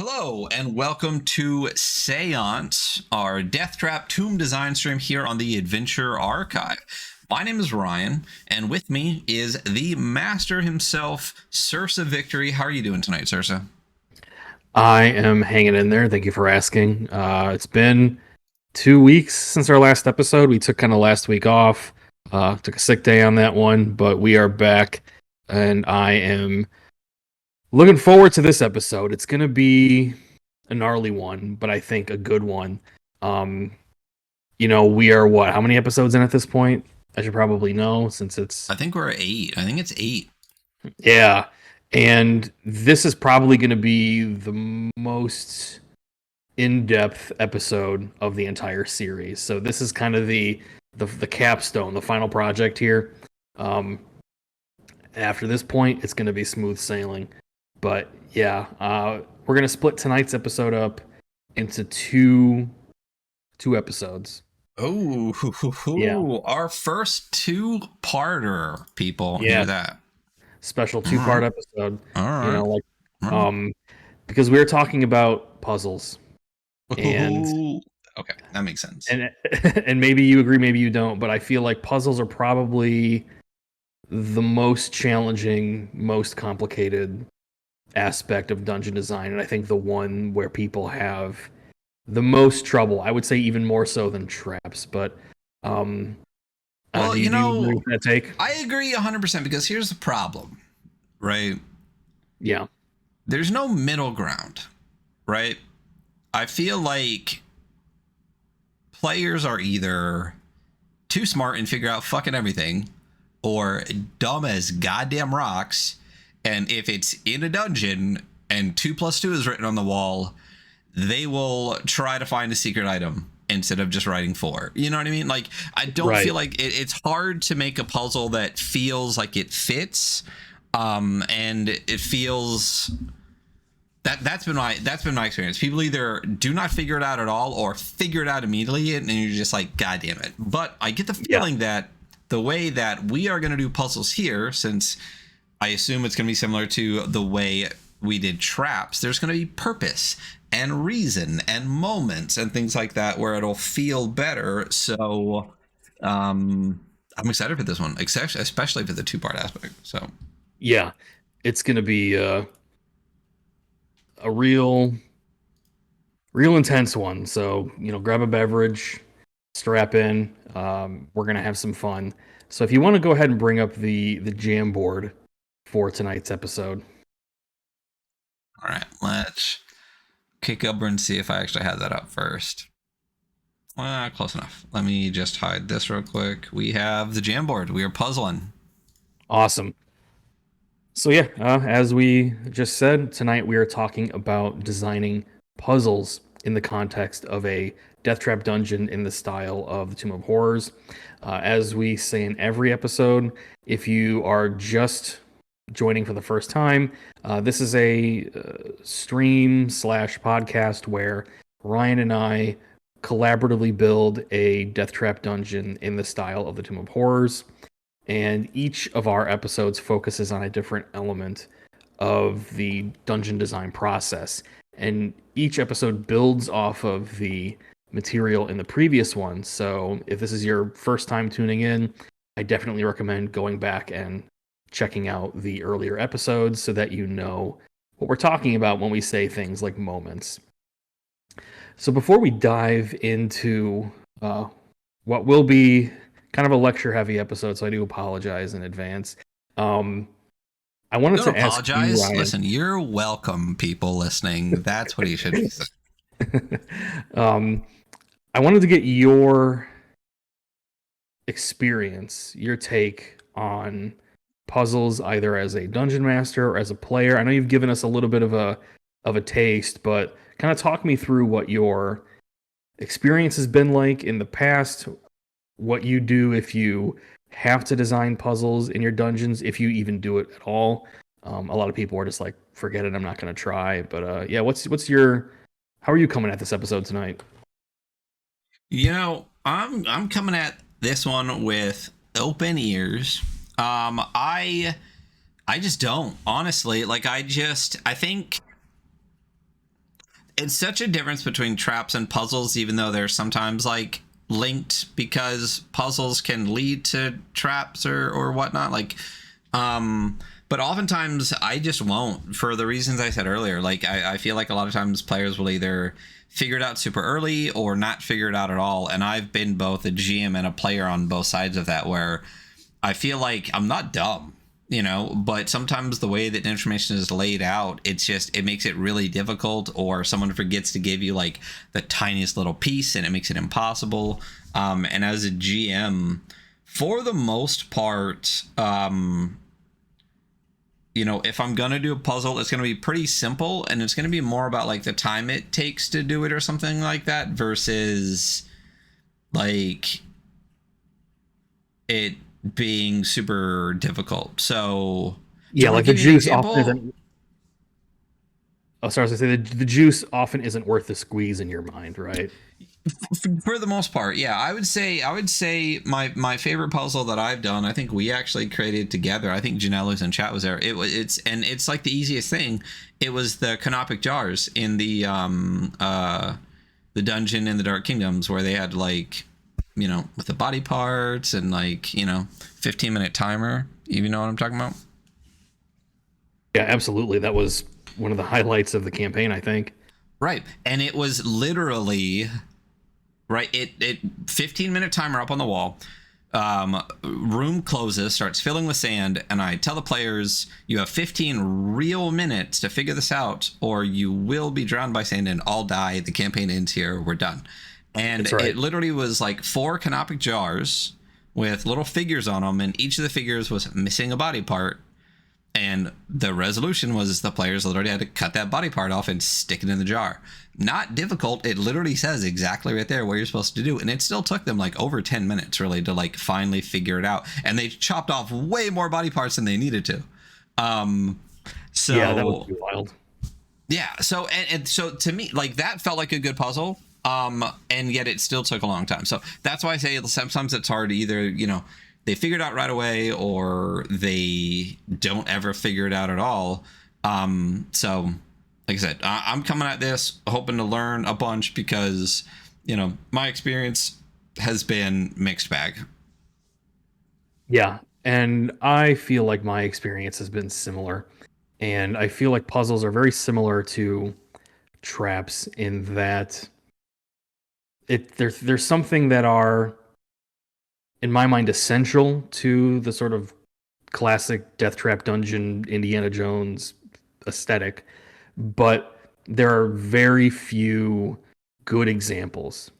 Hello and welcome to Seance, our Deathtrap tomb design stream here on the Adventure Archive. My name is Ryan, and with me is the master himself, Sersa Victory. How are you doing tonight, Sersa? I am hanging in there. Thank you for asking. It's been 2 weeks since our last episode. We took kind of last week off, took a sick day on that one, but we are back, and I am looking forward to this episode. It's going to be a gnarly one, but I think a good one. Um, we are what? How many episodes in at this point? I should probably know since it's I think we're 8. I think it's 8. yeah. And this is probably going to be the most in-depth episode of the entire series. So this is kind of the capstone, the final project here. After this point, it's going to be smooth sailing. But yeah, we're going to split tonight's episode up into two episodes. Oh, Yeah. our first two-parter, people. Yeah. Hear that? Special two-part episode. All right. You know, like because we were talking about puzzles. And okay, that makes sense. And maybe you agree, maybe you don't, but I feel like puzzles are probably the most challenging, most complicated aspect of dungeon design, and I think the one where people have the most trouble. I would say even more so than traps, but well, do you agree with that take? I agree 100% because here's the problem, right? Yeah. There's no middle ground, right? I feel like players are either too smart and figure out fucking everything, or dumb as goddamn rocks. And if it's in a dungeon and 2 + 2 is written on the wall, they will try to find a secret item instead of just writing 4. You know what I mean? Like, I don't feel like it's hard to make a puzzle that feels like it fits. And it feels that's been my experience. People either do not figure it out at all or figure it out immediately, and you're just like, God damn it. But I get the feeling that the way that we are going to do puzzles here, since I assume it's going to be similar to the way we did traps, there's going to be purpose and reason and moments and things like that where it'll feel better. So I'm excited for this one, especially for the 2-part aspect. So yeah, it's going to be a real intense one. So, grab a beverage, strap in. We're going to have some fun. So if you want to go ahead and bring up the jam board for tonight's episode. All right, let's kick over and see if I actually had that up first. Close enough. Let me just hide this real quick. We have the jam board. We are puzzling. Awesome. So yeah, as we just said, tonight we are talking about designing puzzles in the context of a Deathtrap dungeon in the style of the Tomb of Horrors. As we say in every episode, if you are just joining for the first time, this is a stream/podcast where Ryan and I collaboratively build a Deathtrap dungeon in the style of the Tomb of Horrors. And each of our episodes focuses on a different element of the dungeon design process. And each episode builds off of the material in the previous one. So if this is your first time tuning in, I definitely recommend going back and checking out the earlier episodes so that you know what we're talking about when we say things like moments. So before we dive into what will be kind of a lecture-heavy episode, so I do apologize in advance. I wanted to ask you, Ryan. Listen, you're welcome, people listening. That's what you should be saying. I wanted to get your experience, your take on puzzles, either as a dungeon master or as a player. I know you've given us a little bit of a taste, but kind of talk me through what your experience has been like in the past, what you do if you have to design puzzles in your dungeons, if you even do it at all. A lot of people are just like, forget it, I'm not going to try. But yeah, how are you coming at this episode tonight? I'm coming at this one with open ears. I just don't, honestly. Like, I think it's such a difference between traps and puzzles, even though they're sometimes like linked, because puzzles can lead to traps or whatnot. Like, but oftentimes I just won't, for the reasons I said earlier. Like, I feel like a lot of times players will either figure it out super early or not figure it out at all. And I've been both a GM and a player on both sides of that, where I feel like I'm not dumb, you know, but sometimes the way that information is laid out, it makes it really difficult, or someone forgets to give you like the tiniest little piece and it makes it impossible. And as a GM, for the most part, you know, if I'm going to do a puzzle, it's going to be pretty simple, and it's going to be more about like the time it takes to do it or something like that, versus like it being super difficult. So yeah, like the juice often isn't. Oh, sorry, I was gonna say the juice often isn't worth the squeeze in your mind, right? For the most part, yeah. I would say my favorite puzzle that I've done, I think we actually created together. I think Janela's in chat was there. It's like the easiest thing. It was the canopic jars in the dungeon in the Dark Kingdoms, where they had like, you know, with the body parts and like, you know, 15-minute timer. You know what I'm talking about? Yeah, absolutely. That was one of the highlights of the campaign, I think. Right. And it was literally right. It 15-minute timer up on the wall. Room closes, starts filling with sand, and I tell the players, you have 15 real minutes to figure this out, or you will be drowned by sand and all die. The campaign ends here. We're done. And right. It literally was like 4 canopic jars with little figures on them, and each of the figures was missing a body part. And the resolution was the players literally had to cut that body part off and stick it in the jar. Not difficult. It literally says exactly right there what you're supposed to do. And it still took them like over 10 minutes really to like finally figure it out. And they chopped off way more body parts than they needed to. So yeah, that was wild. Yeah. So, and so to me, like that felt like a good puzzle. And yet it still took a long time. So that's why I say sometimes it's hard to either, you know, they figure it out right away or they don't ever figure it out at all. So like I said, I'm coming at this hoping to learn a bunch because, you know, my experience has been mixed bag. Yeah. And I feel like my experience has been similar. And I feel like puzzles are very similar to traps in that there's something that are, in my mind, essential to the sort of classic Deathtrap dungeon Indiana Jones aesthetic, but there are very few good examples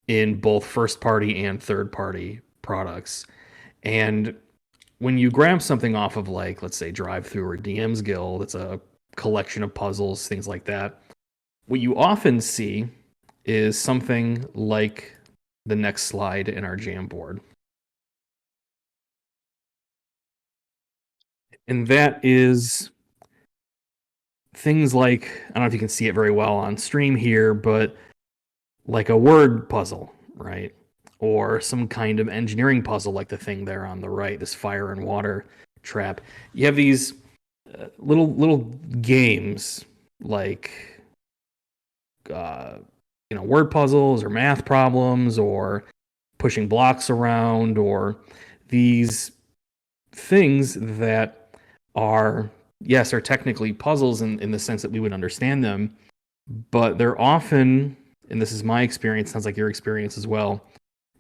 in both first party and third party products. And when you grab something off of, like, let's say Drive Through or DM's Guild, it's a collection of puzzles, things like that. What you often see is something like the next slide in our Jamboard. And that is things like, I don't know if you can see it very well on stream here, but like a word puzzle, right? Or some kind of engineering puzzle like the thing there on the right, this fire and water trap. You have these little games like word puzzles or math problems or pushing blocks around, or these things that are technically puzzles in the sense that we would understand them, but they're often, and this is my experience, sounds like your experience as well,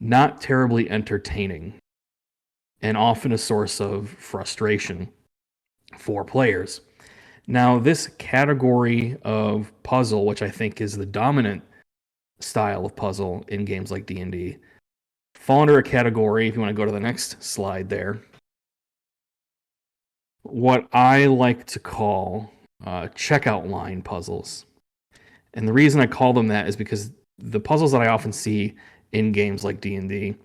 not terribly entertaining and often a source of frustration for players. Now, this category of puzzle, which I think is the dominant style of puzzle in games like D&D, fall under a category, if you want to go to the next slide there, what I like to call checkout line puzzles. And the reason I call them that is because the puzzles that I often see in games like D&D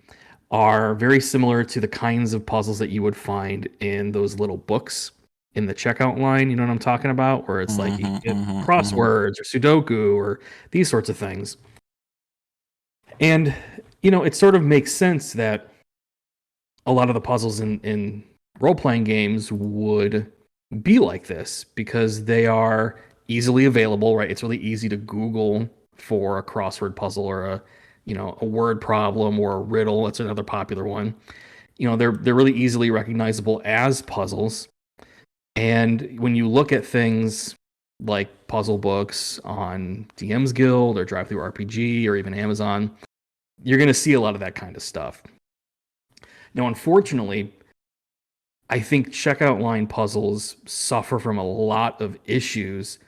are very similar to the kinds of puzzles that you would find in those little books in the checkout line. You know what I'm talking about? Where it's like you get crosswords or Sudoku or these sorts of things. And, you know, it sort of makes sense that a lot of the puzzles in role-playing games would be like this because they are easily available, right? It's really easy to Google for a crossword puzzle or a word problem or a riddle. That's another popular one. They're really easily recognizable as puzzles. And when you look at things like puzzle books on DM's Guild or Drive Through RPG or even Amazon, you're going to see a lot of that kind of stuff. Now, unfortunately, I think checkout line puzzles suffer from a lot of issues,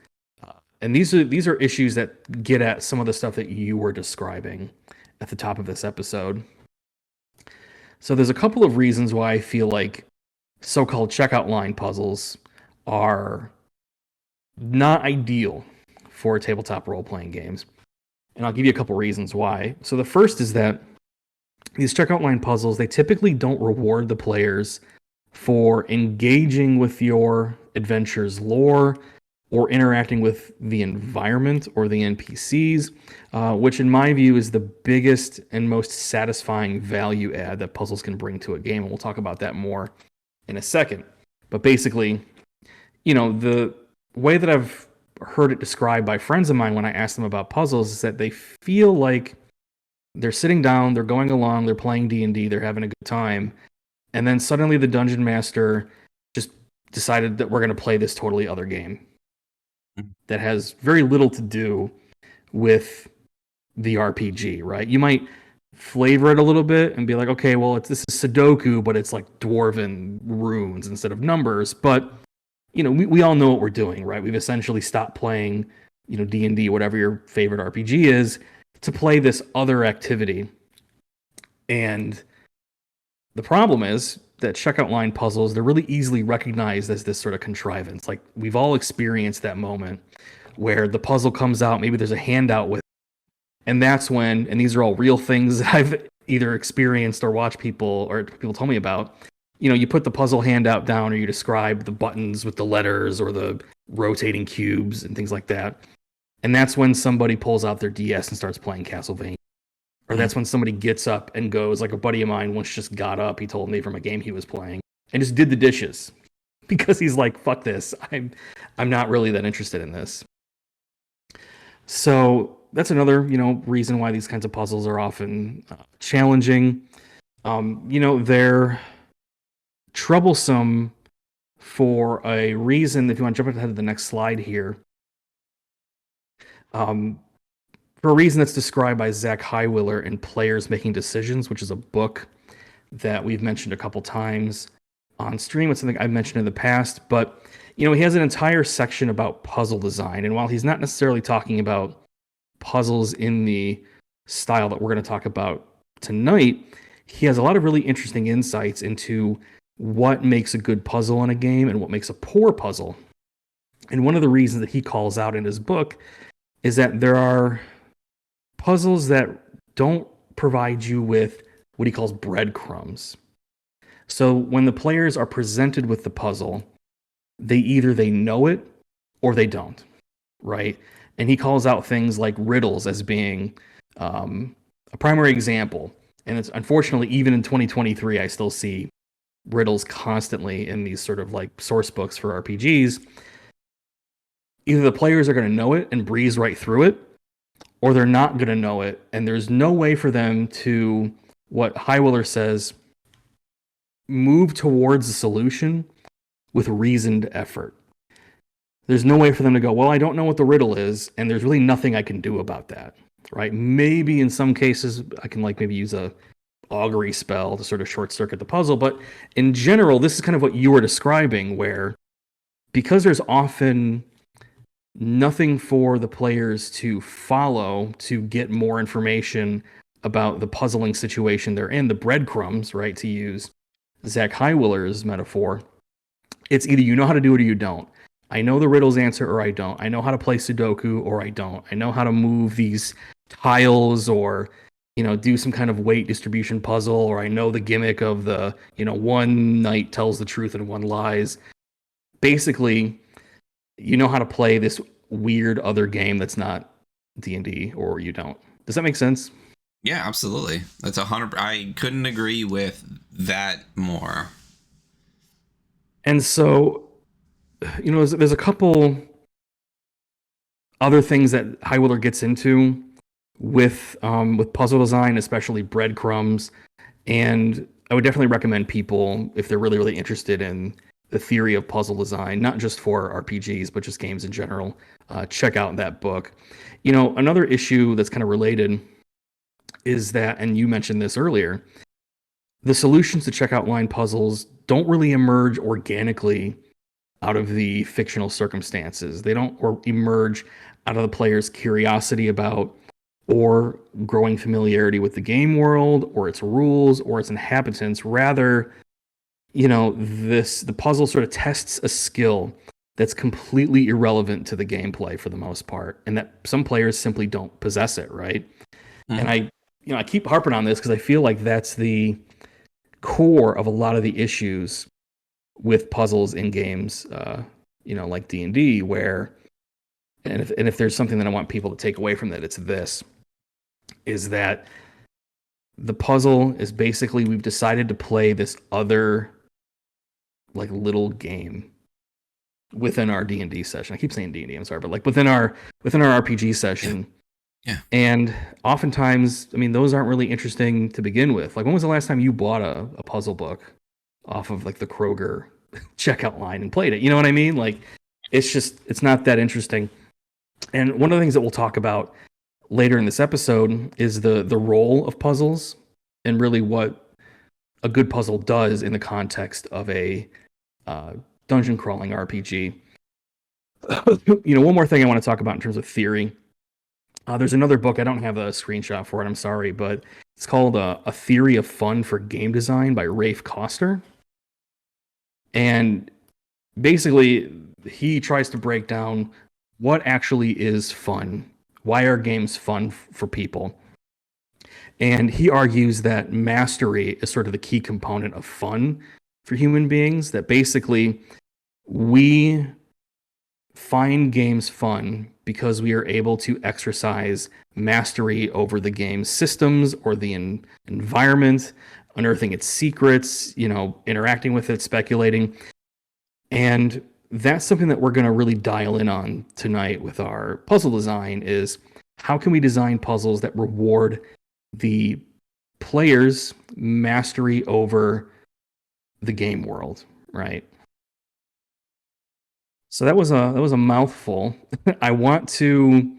and these are issues that get at some of the stuff that you were describing at the top of this episode. So there's a couple of reasons why I feel like so-called checkout line puzzles are not ideal for tabletop role-playing games. And I'll give you a couple reasons why. So the first is that these checkout line puzzles, they typically don't reward the players for engaging with your adventure's lore or interacting with the environment or the NPCs, which in my view is the biggest and most satisfying value add that puzzles can bring to a game. And we'll talk about that more in a second. But basically, the way that I've heard it described by friends of mine when I ask them about puzzles is that they feel like they're sitting down, they're going along, they're playing D&D, they're having a good time, and then suddenly the dungeon master just decided that we're going to play this totally other game that has very little to do with the RPG, right? You might flavor it a little bit and be like, okay, well, this is Sudoku, but it's like dwarven runes instead of numbers. But we all know what we're doing, right? We've essentially stopped playing, D&D, whatever your favorite RPG is, to play this other activity. And the problem is that checkout line puzzles, they're really easily recognized as this sort of contrivance. Like, we've all experienced that moment where the puzzle comes out, maybe there's a handout with it, and that's when, and these are all real things that I've either experienced or watched people told me about, you put the puzzle handout down or you describe the buttons with the letters or the rotating cubes and things like that. And that's when somebody pulls out their DS and starts playing Castlevania. Or that's when somebody gets up and goes, like a buddy of mine once just got up, he told me, from a game he was playing, and just did the dishes. Because he's like, fuck this. I'm not really that interested in this. So that's another, reason why these kinds of puzzles are often challenging. They're troublesome for a reason. If you want to jump ahead to the next slide here, for a reason that's described by Zach Highwiller in Players Making Decisions, which is a book that we've mentioned a couple times on stream. It's something I've mentioned in the past, but he has an entire section about puzzle design. And while he's not necessarily talking about puzzles in the style that we're going to talk about tonight, he has a lot of really interesting insights into what makes a good puzzle in a game and what makes a poor puzzle. And one of the reasons that he calls out in his book is that there are puzzles that don't provide you with what he calls breadcrumbs. So when the players are presented with the puzzle, they know it or they don't, right? And he calls out things like riddles as being a primary example. And it's unfortunately, even in 2023, I still see riddles constantly in these sort of like source books for RPGs. Either the players are going to know it and breeze right through it, or they're not going to know it, and there's no way for them to, what Highwiller says, move towards the solution with reasoned effort. There's no way for them to go, well, I don't know what the riddle is, and there's really nothing I can do about that, right? Maybe in some cases I can maybe use a augury spell to sort of short circuit the puzzle, but in general, this is kind of what you were describing, where because there's often nothing for the players to follow to get more information about the puzzling situation they're in, the breadcrumbs, right, to use Zach Highwiller's metaphor, it's either you know how to do it or you don't. I know the riddle's answer or I don't. I know how to play Sudoku or I don't. I know how to move these tiles or, do some kind of weight distribution puzzle, or I know the gimmick of the, one knight tells the truth and one lies. Basically, you know how to play this weird other game that's not D&D, or you don't. Does that make sense? Yeah, absolutely. That's 100. I couldn't agree with that more. And so, there's a couple Other things that High Wheeler gets into with puzzle design, especially breadcrumbs, and I would definitely recommend people, if they're really, really interested in the theory of puzzle design, not just for RPGs, but just games in general, check out that book. You know, another issue that's kind of related is that, and you mentioned this earlier, the solutions to checkout line puzzles don't really emerge organically out of the fictional circumstances. They don't or emerge out of the player's curiosity about or growing familiarity with the game world or its rules or its inhabitants. Rather, you know, the puzzle sort of tests a skill that's completely irrelevant to the gameplay for the most part, and that some players simply don't possess it, right? And Mhm. I keep harping on this because I feel like that's the core of a lot of the issues with puzzles in games, like D&D, where and if there's something that I want people to take away from that, it's this: is that the puzzle is basically we've decided to play this other like little game within our D&D session. I keep saying D&D, I'm sorry, but like within our RPG Yeah. session. Yeah. And oftentimes, I mean, those aren't really interesting to begin with. Like, when was the last time you bought a puzzle book off of like the Kroger checkout line and played it? You know what I mean? Like, it's not that interesting. And one of the things that we'll talk about later in this episode is the role of puzzles and really what a good puzzle does in the context of a uh, dungeon crawling RPG. One more thing I want to talk about in terms of theory. There's another book. I don't have a screenshot for it. I'm sorry, but it's called A Theory of Fun for Game Design by Rafe Koster. And basically, he tries to break down what actually is fun. Why are games fun for people? And he argues that mastery is sort of the key component of fun for human beings, that basically we find games fun because we are able to exercise mastery over the game's systems or the environment, unearthing its secrets, interacting with it, speculating. And that's something that we're going to really dial in on tonight with our puzzle design is how can we design puzzles that reward the player's mastery over the game world, right? So that was a mouthful. I want to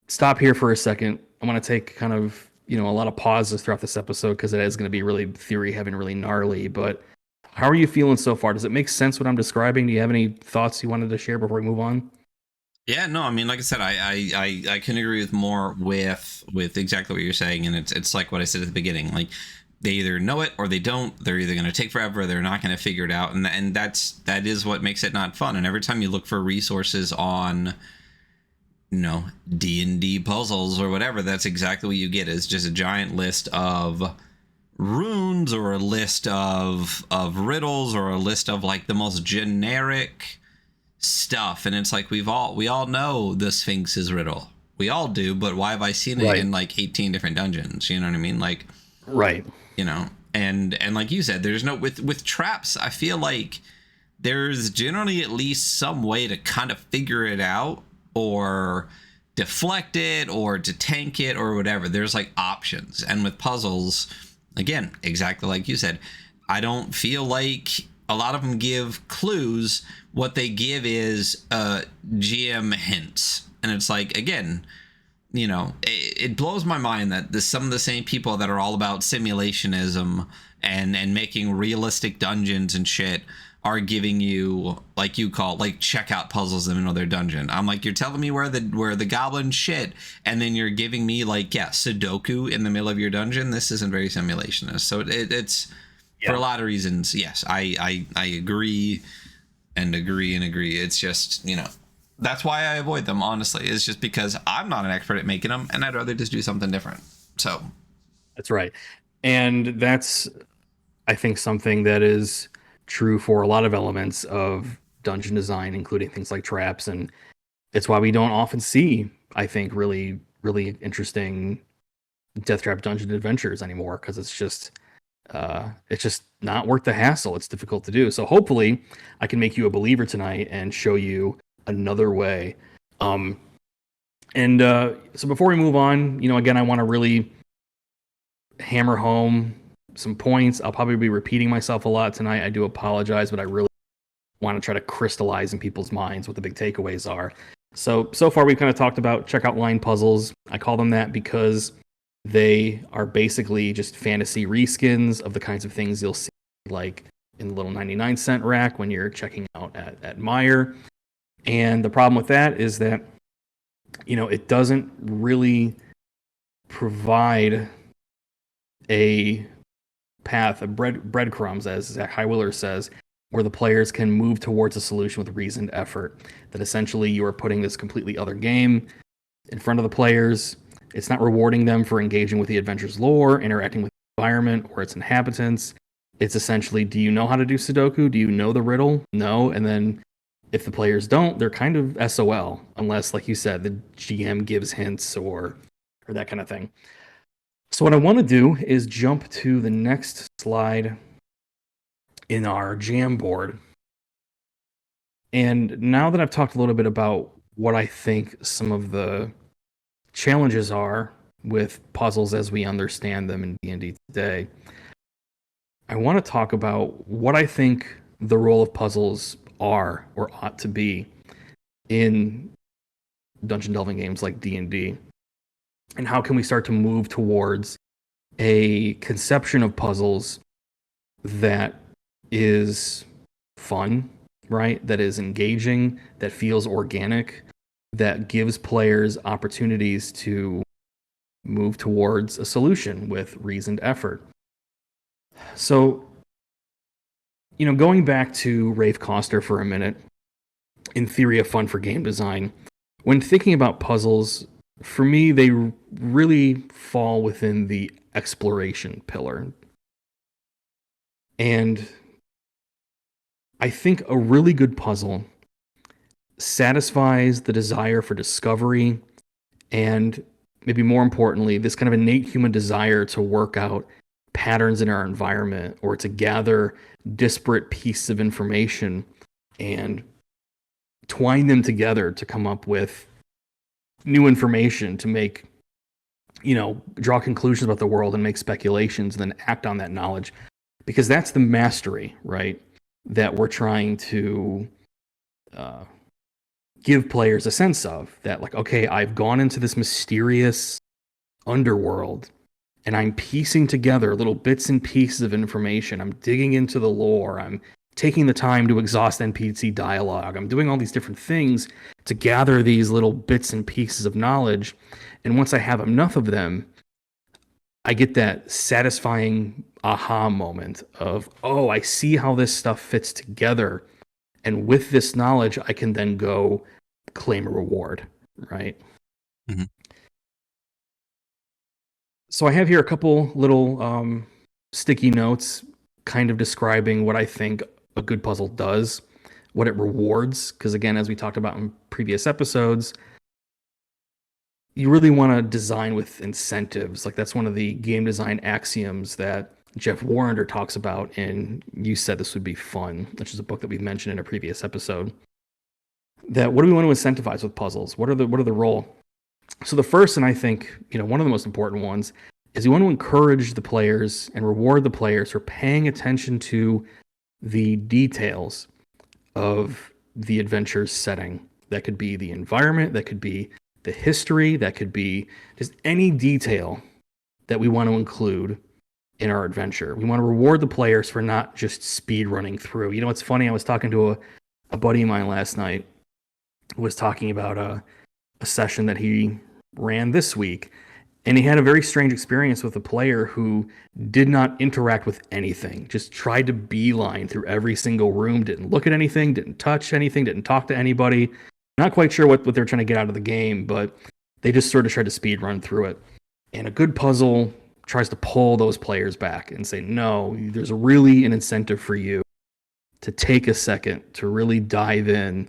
stop here for a second. I want to take kind of, a lot of pauses throughout this episode because it is going to be really theory heavy and really gnarly. But how are you feeling so far? Does it make sense what I'm describing? Do you have any thoughts you wanted to share before we move on? Yeah, no, I mean, like I said, I can agree with more with exactly what you're saying, and it's like what I said at the beginning. Like, they either know it or they don't. They're either going to take forever, or they're not going to figure it out, and that is what makes it not fun. And every time you look for resources on, D&D puzzles or whatever, that's exactly what you get is just a giant list of runes or a list of riddles or a list of like the most generic stuff. And it's like we all know the Sphinx's riddle, we all do, but why have I seen it Right. in like 18 different dungeons? You know what I mean? Like, Right. and like you said, there's no with traps. I feel like there's generally at least some way to kind of figure it out or deflect it or to tank it or whatever. There's like options. And with puzzles, again, exactly like you said, I don't feel like a lot of them give clues. What they give is GM hints. And it's like, again, it blows my mind that some of the same people that are all about simulationism and making realistic dungeons and shit are giving you, like you call, like checkout puzzles in the middle of their dungeon. I'm like, you're telling me where the goblins shit, and then you're giving me like, yeah, Sudoku in the middle of your dungeon. This isn't very simulationist. So it's for a lot of reasons. Yes, I agree and agree and agree. It's just, that's why I avoid them, honestly. It's just because I'm not an expert at making them, and I'd rather just do something different. So, That's right. And that's, I think, something that is true for a lot of elements of dungeon design, including things like traps. And it's why we don't often see, I think, really, really interesting Deathtrap dungeon adventures anymore, because it's just not worth the hassle. It's difficult to do. So hopefully I can make you a believer tonight and show you another way. So before we move on, again, I want to really hammer home some points. I'll probably be repeating myself a lot tonight. I do apologize, but I really want to try to crystallize in people's minds what the big takeaways are. So far we've kind of talked about checkout line puzzles. I call them that because they are basically just fantasy reskins of the kinds of things you'll see like in the little 99-cent rack when you're checking out at Meijer. And the problem with that is that, it doesn't really provide a path of breadcrumbs, as Zach Highwiller says, where the players can move towards a solution with reasoned effort. That essentially you are putting this completely other game in front of the players. It's not rewarding them for engaging with the adventure's lore, interacting with the environment or its inhabitants. It's essentially, do you know how to do Sudoku? Do you know the riddle? No. And then if the players don't, they're kind of SOL, unless, like you said, the GM gives hints or that kind of thing. So what I want to do is jump to the next slide in our jam board. And now that I've talked a little bit about what I think some of the challenges are with puzzles as we understand them in D&D today, I want to talk about what I think the role of puzzles are or ought to be in dungeon delving games like D&D. And how can we start to move towards a conception of puzzles that is fun, right? That is engaging, that feels organic, that gives players opportunities to move towards a solution with reasoned effort. So, going back to Rafe Koster for a minute, in Theory of Fun for Game Design, when thinking about puzzles, for me, they really fall within the exploration pillar. And I think a really good puzzle satisfies the desire for discovery and, maybe more importantly, this kind of innate human desire to work out patterns in our environment or to gather disparate pieces of information and twine them together to come up with new information, to make, draw conclusions about the world and make speculations and then act on that knowledge. Because that's the mastery, right? That we're trying to give players a sense of. That, like, okay, I've gone into this mysterious underworld and I'm piecing together little bits and pieces of information. I'm digging into the lore. I'm taking the time to exhaust NPC dialogue. I'm doing all these different things to gather these little bits and pieces of knowledge. And once I have enough of them, I get that satisfying aha moment of, oh, I see how this stuff fits together. And with this knowledge, I can then go claim a reward, right? Mm-hmm. So I have here a couple little sticky notes kind of describing what I think a good puzzle does, what it rewards. Because again, as we talked about in previous episodes, you really want to design with incentives. Like, that's one of the game design axioms that Jeff Warrender talks about in You Said This Would Be Fun, which is a book that we've mentioned in a previous episode. That what do we want to incentivize with puzzles? What are the role? So the first, and I think, one of the most important ones, is you want to encourage the players and reward the players for paying attention to the details of the adventure's setting. That could be the environment, that could be the history, that could be just any detail that we want to include in our adventure. We want to reward the players for not just speed running through. It's funny, I was talking to a buddy of mine last night who was talking about a session that he ran this week, and he had a very strange experience with a player who did not interact with anything, just tried to beeline through every single room, didn't look at anything, didn't touch anything, didn't talk to anybody. Not quite sure what they're trying to get out of the game, but they just sort of tried to speed run through it. And a good puzzle tries to pull those players back and say, no, there's really an incentive for you to take a second to really dive in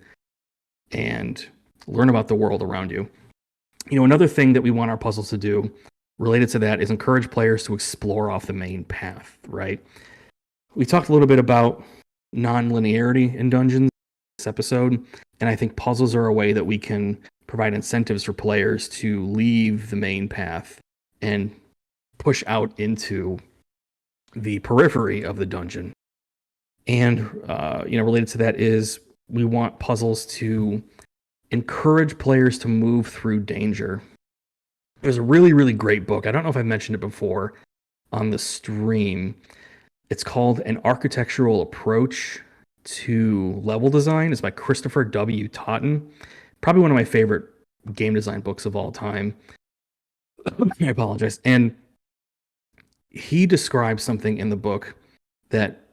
and learn about the world around you. Another thing that we want our puzzles to do related to that is encourage players to explore off the main path, right? We talked a little bit about non-linearity in dungeons this episode, And I think puzzles are a way that we can provide incentives for players to leave the main path and push out into the periphery of the dungeon. And related to that is we want puzzles to encourage players to move through danger. There's a really, really great book. I don't know if I've mentioned it before on the stream. It's called An Architectural Approach to Level Design. It's by Christopher W. Totten. Probably one of my favorite game design books of all time. I apologize. And he describes something in the book that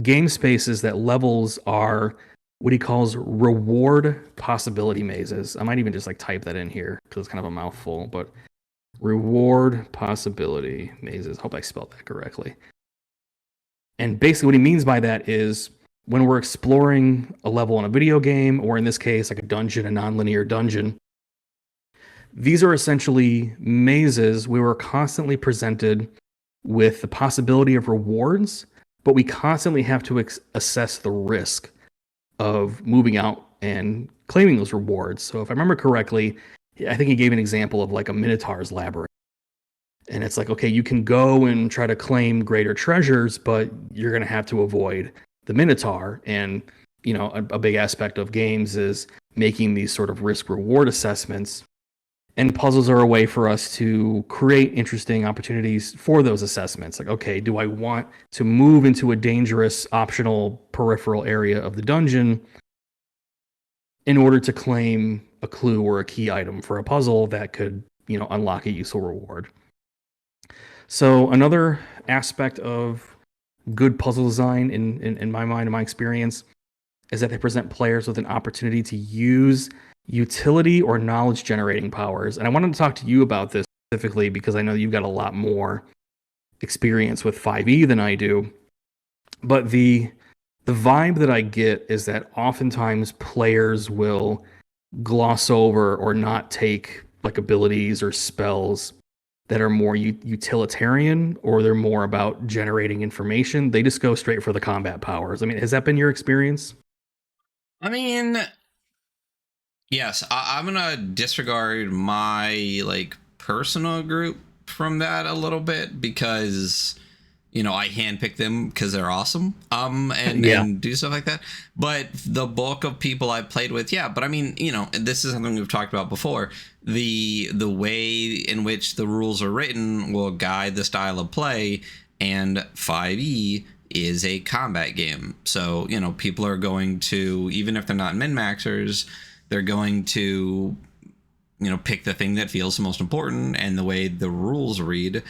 game spaces, that levels are what he calls reward possibility mazes. I might even just like type that in here because it's kind of a mouthful, but reward possibility mazes. Hope I spelled that correctly. And basically what he means by that is when we're exploring a level in a video game, or in this case, like a dungeon, a nonlinear dungeon, these are essentially mazes. We were constantly presented with the possibility of rewards, but we constantly have to assess the risk of moving out and claiming those rewards. So if I remember correctly, I think he gave an example of like a Minotaur's labyrinth. And it's like, okay, you can go and try to claim greater treasures, but you're going to have to avoid the Minotaur. And, a big aspect of games is making these sort of risk reward assessments. And puzzles are a way for us to create interesting opportunities for those assessments. Like, okay, do I want to move into a dangerous optional peripheral area of the dungeon in order to claim a clue or a key item for a puzzle that could, unlock a useful reward? So another aspect of good puzzle design in my mind, in my experience, is that they present players with an opportunity to use utility or knowledge generating powers. And I wanted to talk to you about this specifically because I know you've got a lot more experience with 5e than I do. But the vibe that I get is that oftentimes players will gloss over or not take like abilities or spells that are more utilitarian, or they're more about generating information. They just go straight for the combat powers. I mean, has that been your experience? I mean, yes, I'm gonna disregard my personal group from that a little bit because I handpick them because they're awesome and do stuff like that. But the bulk of people I've played with, yeah. But I mean, this is something we've talked about before. The way in which the rules are written will guide the style of play, and 5e is a combat game. So, people are going to, even if they're not min-maxers, they're going to, pick the thing that feels the most important. And the way the rules read,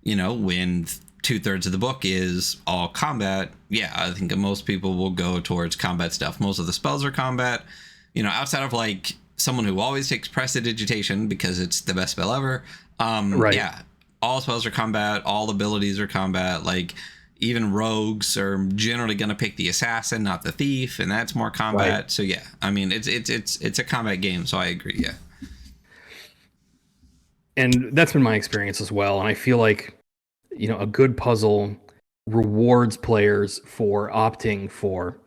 when 2/3 of the book is all combat, yeah, I think most people will go towards combat stuff. Most of the spells are combat, outside of someone who always takes prestidigitation because it's the best spell ever. Right. Yeah, all spells are combat, all abilities are combat. Even rogues are generally going to pick the assassin, not the thief, and that's more combat. Right. So yeah, I mean, it's a combat game, so I agree. Yeah. And that's been my experience as well. And I feel like, a good puzzle rewards players for opting for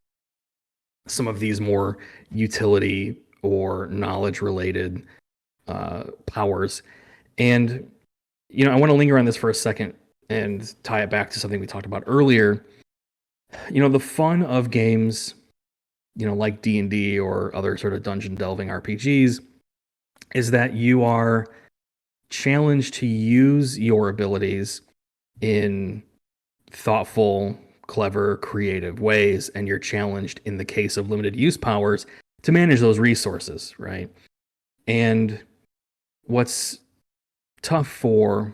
some of these more utility or knowledge related powers. And, I want to linger on this for a second and tie it back to something we talked about earlier. The fun of games, like D&D or other sort of dungeon delving RPGs, is that you are challenged to use your abilities in thoughtful, clever, creative ways, and you're challenged, in the case of limited use powers, to manage those resources, right? And what's tough for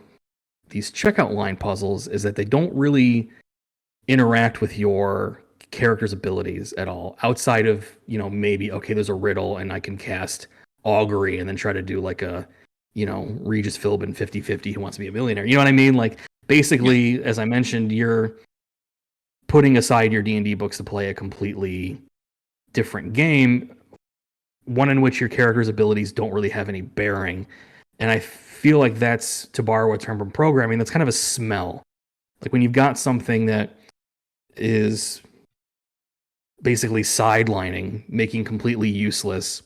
these checkout line puzzles is that they don't really interact with your character's abilities at all, outside of, maybe, okay, there's a riddle and I can cast augury and then try to do like a, Regis Philbin 50-50 who wants to be a millionaire. You know what I mean? Basically, as I mentioned, you're putting aside your D&D books to play a completely different game, one in which your character's abilities don't really have any bearing. And I feel like that's, to borrow a term from programming, that's kind of a smell. Like when you've got something that is basically sidelining, making completely useless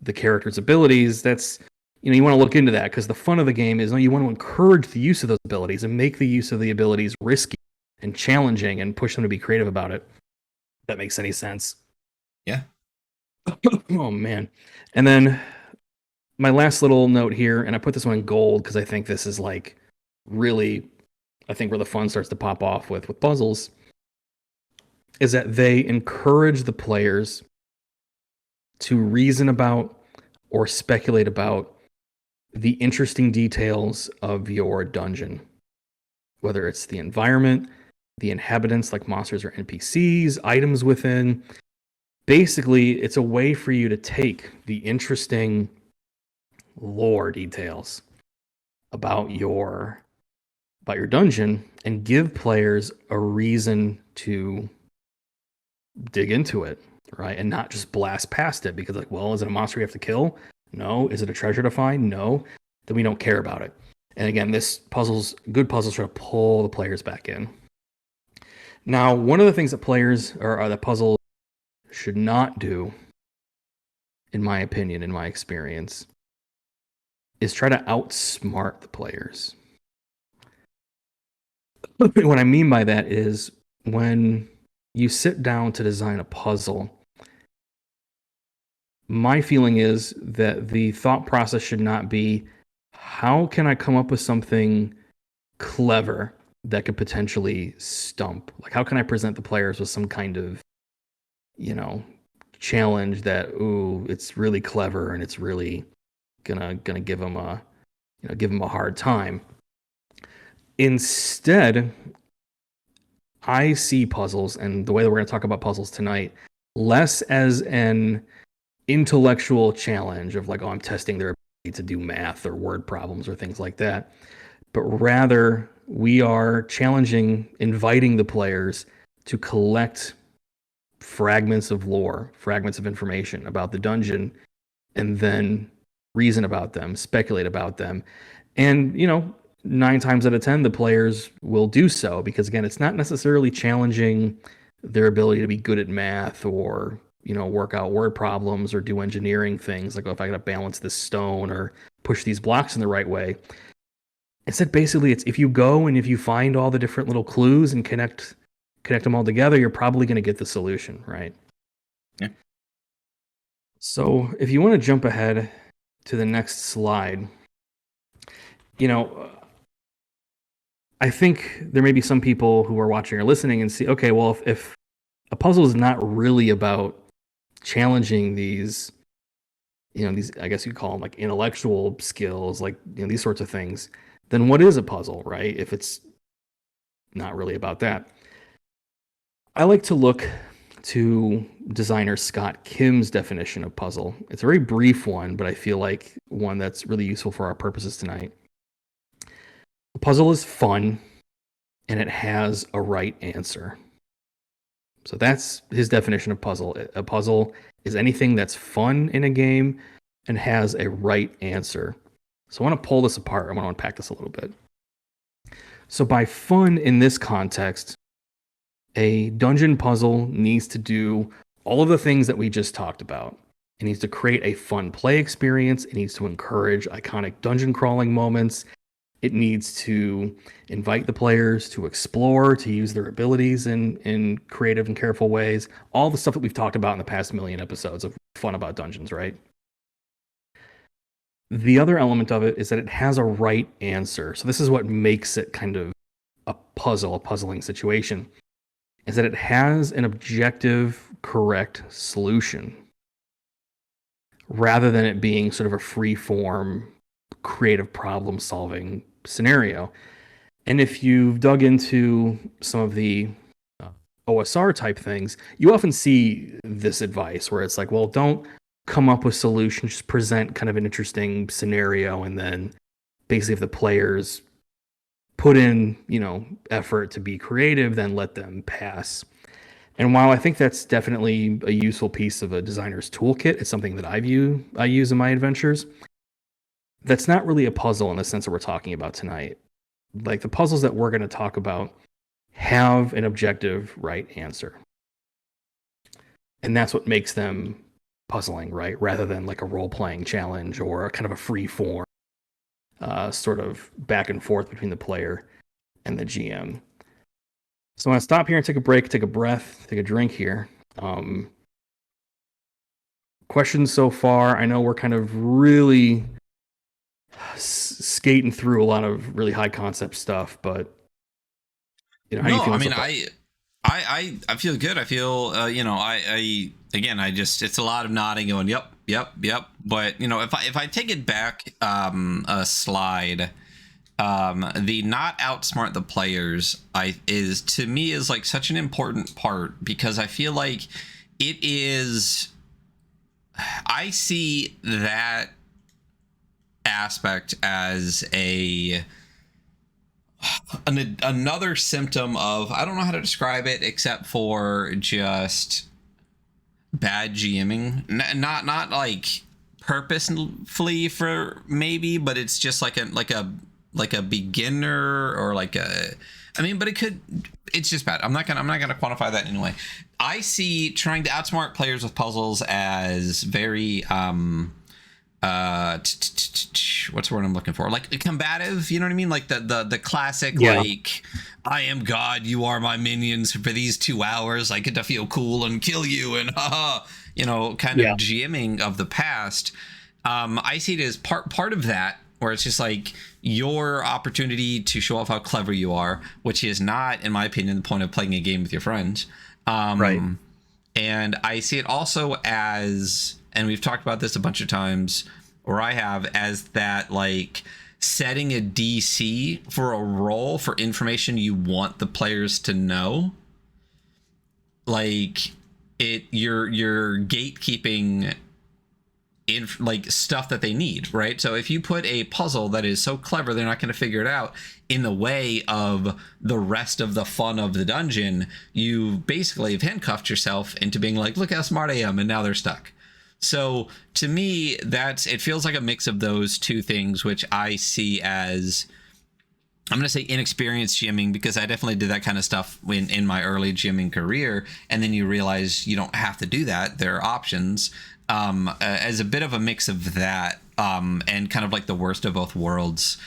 the character's abilities. That's, you want to look into that, because the fun of the game is, you want to encourage the use of those abilities and make the use of the abilities risky and challenging and push them to be creative about it. If that makes any sense. Yeah. Oh man. And then my last little note here, and I put this one in gold because I think this is like really, I think where the fun starts to pop off with puzzles, is that they encourage the players to reason about or speculate about the interesting details of your dungeon, whether it's the environment, the inhabitants like monsters or NPCs, items within. Basically, it's a way for you to take the interesting lore details about your dungeon and give players a reason to dig into it, right? And not just blast past it because, like, well, is it a monster you have to kill? No. Is it a treasure to find? No. Then we don't care about it. And again, good puzzles try to pull the players back in. Now, one of the things that players or that puzzle should not do, in my opinion, in my experience, is try to outsmart the players. What I mean by that is, when you sit down to design a puzzle, my feeling is that the thought process should not be, how can I come up with something clever that could potentially stump? Like, how can I present the players with some kind of, challenge that, ooh, it's really clever and it's really gonna give them a hard time. Instead, I see puzzles, and the way that we're going to talk about puzzles tonight, less as an intellectual challenge of like, oh, I'm testing their ability to do math or word problems or things like that, but rather we are inviting the players to collect fragments of lore, fragments of information about the dungeon, and then reason about them, speculate about them. And, 9 times out of 10, the players will do so because, again, it's not necessarily challenging their ability to be good at math or, work out word problems or do engineering things like, oh, if I got to balance this stone or push these blocks in the right way. Instead, basically, it's if you go and if you find all the different little clues and connect them all together, you're probably going to get the solution, right? Yeah. So if you want to jump ahead to the next slide, I think there may be some people who are watching or listening and see, okay, well, if a puzzle is not really about challenging these, these, I guess you call them like intellectual skills, like, these sorts of things, then what is a puzzle, right? If it's not really about that. I like to look to designer Scott Kim's definition of puzzle. It's a very brief one, but I feel like one that's really useful for our purposes tonight. A puzzle is fun, and it has a right answer. So that's his definition of puzzle. A puzzle is anything that's fun in a game and has a right answer. So I want to pull this apart. I want to unpack this a little bit. So by fun in this context, a dungeon puzzle needs to do all of the things that we just talked about. It needs to create a fun play experience. It needs to encourage iconic dungeon crawling moments. It needs to invite the players to explore, to use their abilities in creative and careful ways. All the stuff that we've talked about in the past million episodes of fun about dungeons, right? The other element of it is that it has a right answer. So this is what makes it kind of a puzzling situation, is that it has an objective, correct solution, rather than it being sort of a free-form, creative problem-solving scenario. And if you've dug into some of the OSR type things, you often see this advice where it's like, well, don't come up with solutions, just present kind of an interesting scenario, and then basically if the players put in, effort to be creative, then let them pass. And while I think that's definitely a useful piece of a designer's toolkit, it's something that I use in my adventures, that's not really a puzzle in the sense that we're talking about tonight. Like, the puzzles that we're going to talk about have an objective right answer. and that's what makes them puzzling, right? Rather than like a role-playing challenge or a kind of a free form sort of back and forth between the player and the GM. So I'm gonna stop here and take a break, take a breath, take a drink here. Questions so far? I know we're kind of really skating through a lot of really high concept stuff, but how are you No, I feeling so mean, far? I feel good. I feel, I again, I just, it's a lot of nodding, going, yep, yep, yep. But if I take it back a slide, the not outsmart the players, is to me is like such an important part, because I feel like it is. I see that aspect as another symptom of, I don't know how to describe it except for just bad GMing. Not like purposefully for maybe, but it's just like a beginner, or like a, I mean, but it's just bad. I'm not gonna quantify that anyway. I see trying to outsmart players with puzzles as very what's the word I'm looking for, like combative, you know what I mean, like the classic, Yeah. like, I am God, you are my minions, for these 2 hours I get to feel cool and kill you, and haha, kind of Yeah. GMing of the past. I see it as part of that, where it's just like your opportunity to show off how clever you are, which is not, in my opinion, the point of playing a game with your friends. Right. And I see it also as, and we've talked about this a bunch of times, or I have, as that, like, setting a DC for a role for information you want the players to know. Like, you're gatekeeping in, like, stuff that they need, right? So if you put a puzzle that is so clever they're not going to figure it out in the way of the rest of the fun of the dungeon, you basically have handcuffed yourself into being like, look how smart I am, and now they're stuck. So to me, it feels like a mix of those two things, which I see as, I'm going to say, inexperienced GMing, because I definitely did that kind of stuff in my early GMing career. And then you realize you don't have to do that. There are options, as a bit of a mix of that, and kind of like the worst of both worlds.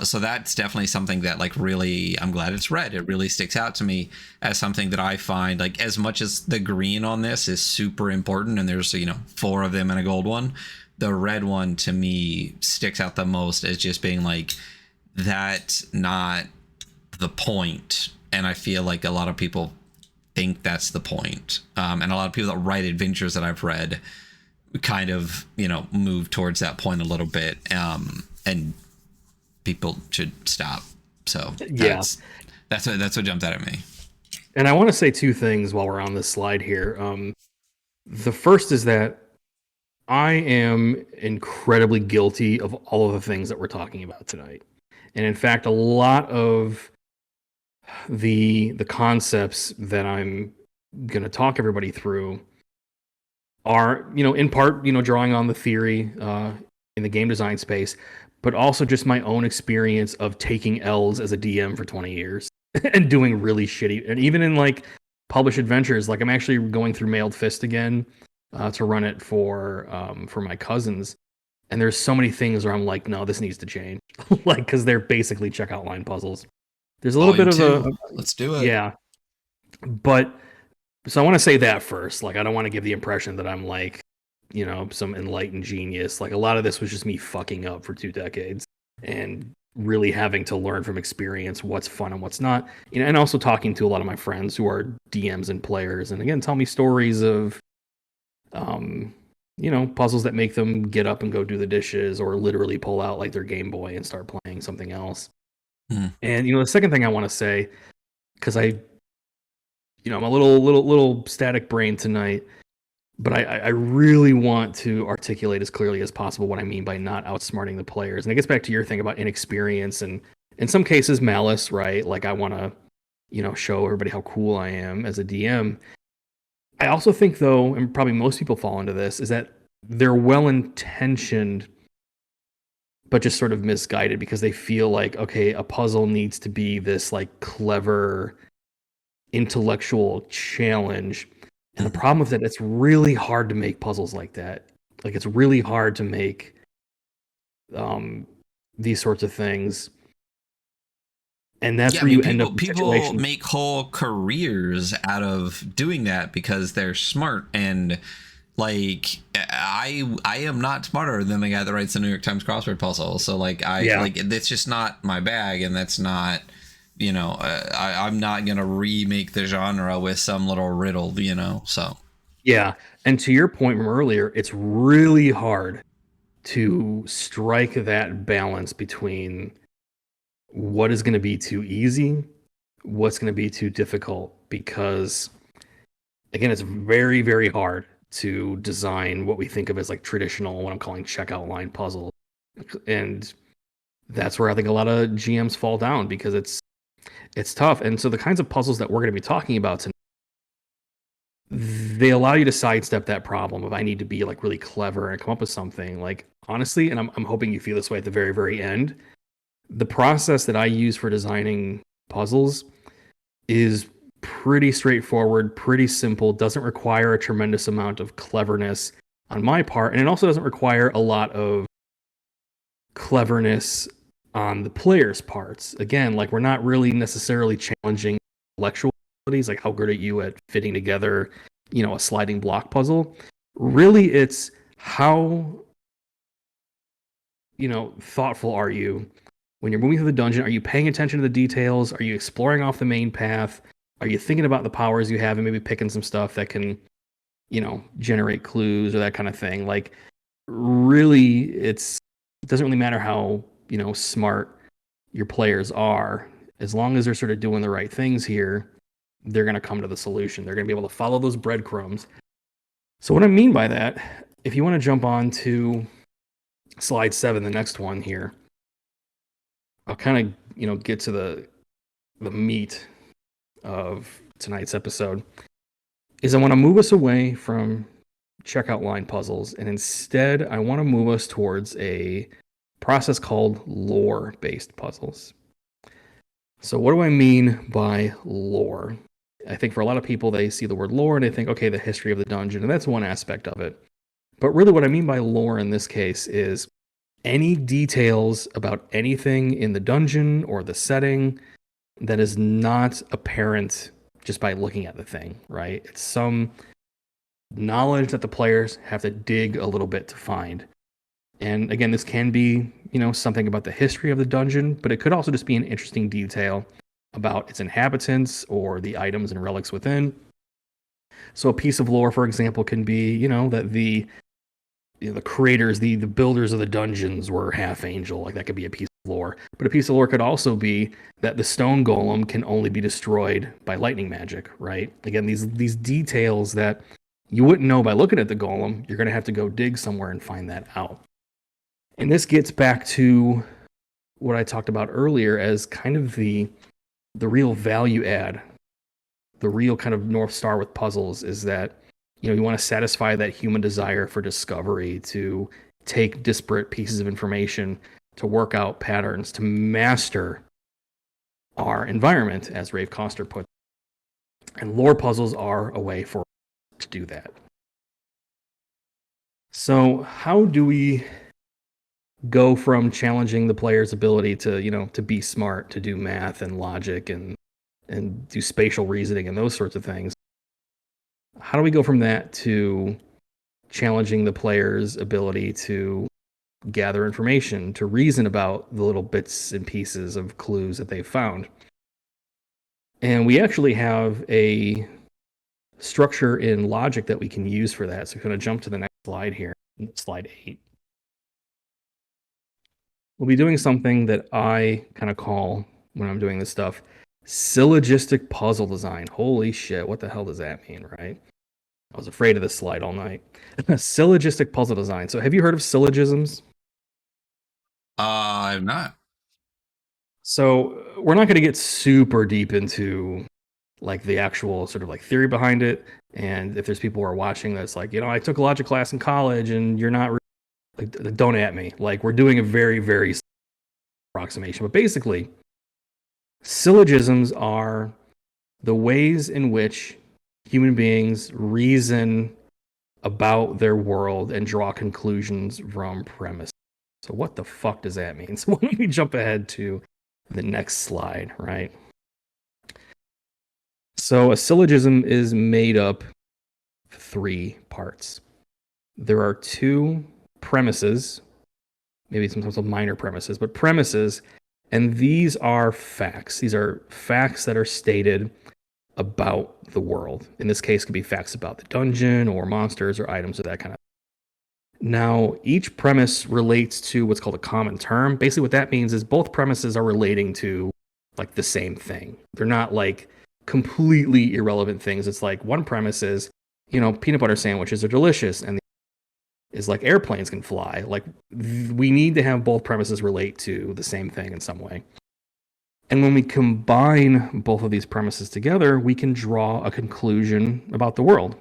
So that's definitely something that, like, really, I'm glad it's red. It really sticks out to me as something that I find, like, as much as the green on this is super important, and there's 4 of them and a gold one, the red one to me sticks out the most as just being like, that's not the point. And I feel like a lot of people think that's the point, and a lot of people that write adventures that I've read kind of move towards that point a little bit, and people should stop. So Yeah. that's what jumped out at me. And I want to say 2 things while we're on this slide here. The first is that I am incredibly guilty of all of the things that we're talking about tonight. And in fact, a lot of the concepts that I'm going to talk everybody through are, in part, drawing on the theory in the game design space, but also just my own experience of taking L's as a DM for 20 years and doing really shitty. And even in like published adventures, like I'm actually going through Mailed Fist again to run it for my cousins. And there's so many things where I'm like, no, this needs to change. Like, because they're basically checkout line puzzles. There's a little Volume bit of 2. Let's do it. yeah. But so I want to say that first. Like, I don't want to give the impression that I'm like, some enlightened genius. Like, a lot of this was just me fucking up for 2 decades and really having to learn from experience what's fun and what's not. And also talking to a lot of my friends who are DMs and players. And again, tell me stories of, puzzles that make them get up and go do the dishes, or literally pull out like their Game Boy and start playing something else. And the second thing I want to say, because I'm a little static brain tonight, but I really want to articulate as clearly as possible what I mean by not outsmarting the players. And it gets back to your thing about inexperience and in some cases malice, right? Like, I want to, show everybody how cool I am as a DM. I also think, though, and probably most people fall into this, is that they're well-intentioned, but just sort of misguided, because they feel like, okay, a puzzle needs to be this like clever intellectual challenge. And the problem with it, it's really hard to make puzzles like that. Like it's really hard to make these sorts of things. And that's Yeah, I where mean, you end up people in people situations. make whole careers out of doing that because they're smart. And like I am not smarter than the guy that writes the New York Times crossword puzzle. So like Yeah. that's just not my bag, and that's not, I'm not gonna remake the genre with some little riddle, so. Yeah. And to your point from earlier, it's really hard to strike that balance between what is going to be too easy, what's going to be too difficult, because again, it's very, very hard to design what we think of as like traditional, what I'm calling checkout line puzzles. And that's where I think a lot of GMs fall down because it's tough. And so the kinds of puzzles that we're going to be talking about tonight, they allow you to sidestep that problem of I need to be like really clever and come up with something. Like honestly, and I'm hoping you feel this way at the very, very end. The process that I use for designing puzzles is pretty straightforward, pretty simple, doesn't require a tremendous amount of cleverness on my part, and it also doesn't require a lot of cleverness on the player's parts. Again, like we're not really necessarily challenging intellectual abilities, like how good are you at fitting together, a sliding block puzzle. Really, it's how thoughtful are you when you're moving through the dungeon? Are you paying attention to the details? Are you exploring off the main path? Are you thinking about the powers you have and maybe picking some stuff that can, generate clues or that kind of thing? Like, really, it doesn't really matter how, smart your players are. As long as they're sort of doing the right things here, they're going to come to the solution. They're going to be able to follow those breadcrumbs. So, what I mean by that, if you want to jump on to slide 7, the next one here, I'll kind of, get to the meat of tonight's episode. Is I want to move us away from checkout line puzzles, and instead I want to move us towards a process called lore-based puzzles. So what do I mean by lore? I think for a lot of people, they see the word lore and they think, okay, the history of the dungeon, and that's one aspect of it. But really what I mean by lore in this case is any details about anything in the dungeon or the setting that is not apparent just by looking at the thing, right? It's some knowledge that the players have to dig a little bit to find. And again, this can be, something about the history of the dungeon, but it could also just be an interesting detail about its inhabitants or the items and relics within. So a piece of lore, for example, can be, that the creators, the builders of the dungeons were half angel. Like that could be a piece of lore. But a piece of lore could also be that the stone golem can only be destroyed by lightning magic, right? Again, these details that you wouldn't know by looking at the golem, you're going to have to go dig somewhere and find that out. And this gets back to what I talked about earlier as kind of the real value add, the real kind of North Star with puzzles is that, you want to satisfy that human desire for discovery, to take disparate pieces of information, to work out patterns, to master our environment, as Rafe Koster put it. And lore puzzles are a way for us to do that. So how do we go from challenging the player's ability to, to be smart, to do math and logic and do spatial reasoning and those sorts of things? How do we go from that to challenging the player's ability to gather information, to reason about the little bits and pieces of clues that they've found? And we actually have a structure in logic that we can use for that. So we're going to jump to the next slide here, slide 8. We'll be doing something that I kind of call, when I'm doing this stuff, syllogistic puzzle design. Holy shit, what the hell does that mean, right? I was afraid of this slide all night. Syllogistic puzzle design. So have you heard of syllogisms? I'm not. So we're not going to get super deep into like the actual sort of like theory behind it. And if there's people who are watching that's like, I took a logic class in college and you're not, like, don't at me. Like we're doing a very, very approximation. But basically, syllogisms are the ways in which human beings reason about their world and draw conclusions from premise. So what the fuck does that mean? So why don't we jump ahead to the next slide, right? So a syllogism is made up of 3 parts. There are 2 premises, maybe sometimes minor premises, but premises, and these are facts. These are facts that are stated about the world. In this case, it could be facts about the dungeon or monsters or items or that kind of. Now, each premise relates to what's called a common term. Basically, what that means is both premises are relating to like the same thing. They're not like completely irrelevant things. It's like one premise is, peanut butter sandwiches are delicious, and the is like airplanes can fly. Like we need to have both premises relate to the same thing in some way. And when we combine both of these premises together, we can draw a conclusion about the world.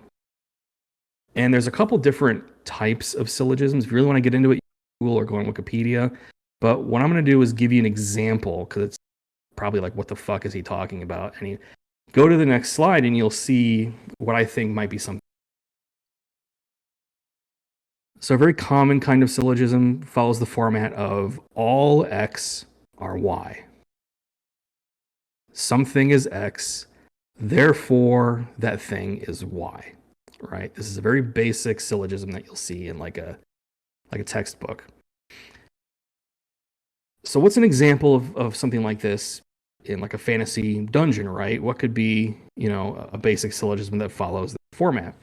And there's a couple different types of syllogisms. If you really want to get into it, Google or go on Wikipedia. But what I'm going to do is give you an example, because it's probably like, what the fuck is he talking about? And you go to the next slide and you'll see what I think might be something. So a very common kind of syllogism follows the format of all X are Y. Something is X, therefore that thing is Y, right? This is a very basic syllogism that you'll see in like a textbook. So what's an example of something like this in like a fantasy dungeon, right? What could be, a basic syllogism that follows the format?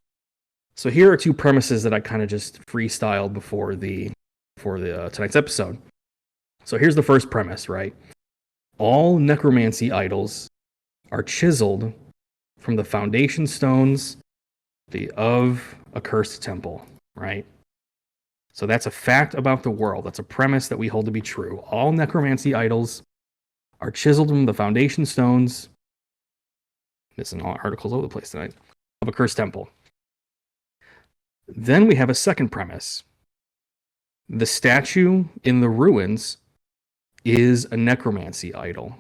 So here are 2 premises that I kind of just freestyled before the tonight's episode. So here's the first premise, right? All necromancy idols are chiseled from the foundation stones of a cursed temple, right? So that's a fact about the world. That's a premise that we hold to be true. All necromancy idols are chiseled from the foundation stones. Missing all articles all over the place tonight. Of a cursed temple. Then we have a second premise. The statue in the ruins is a necromancy idol.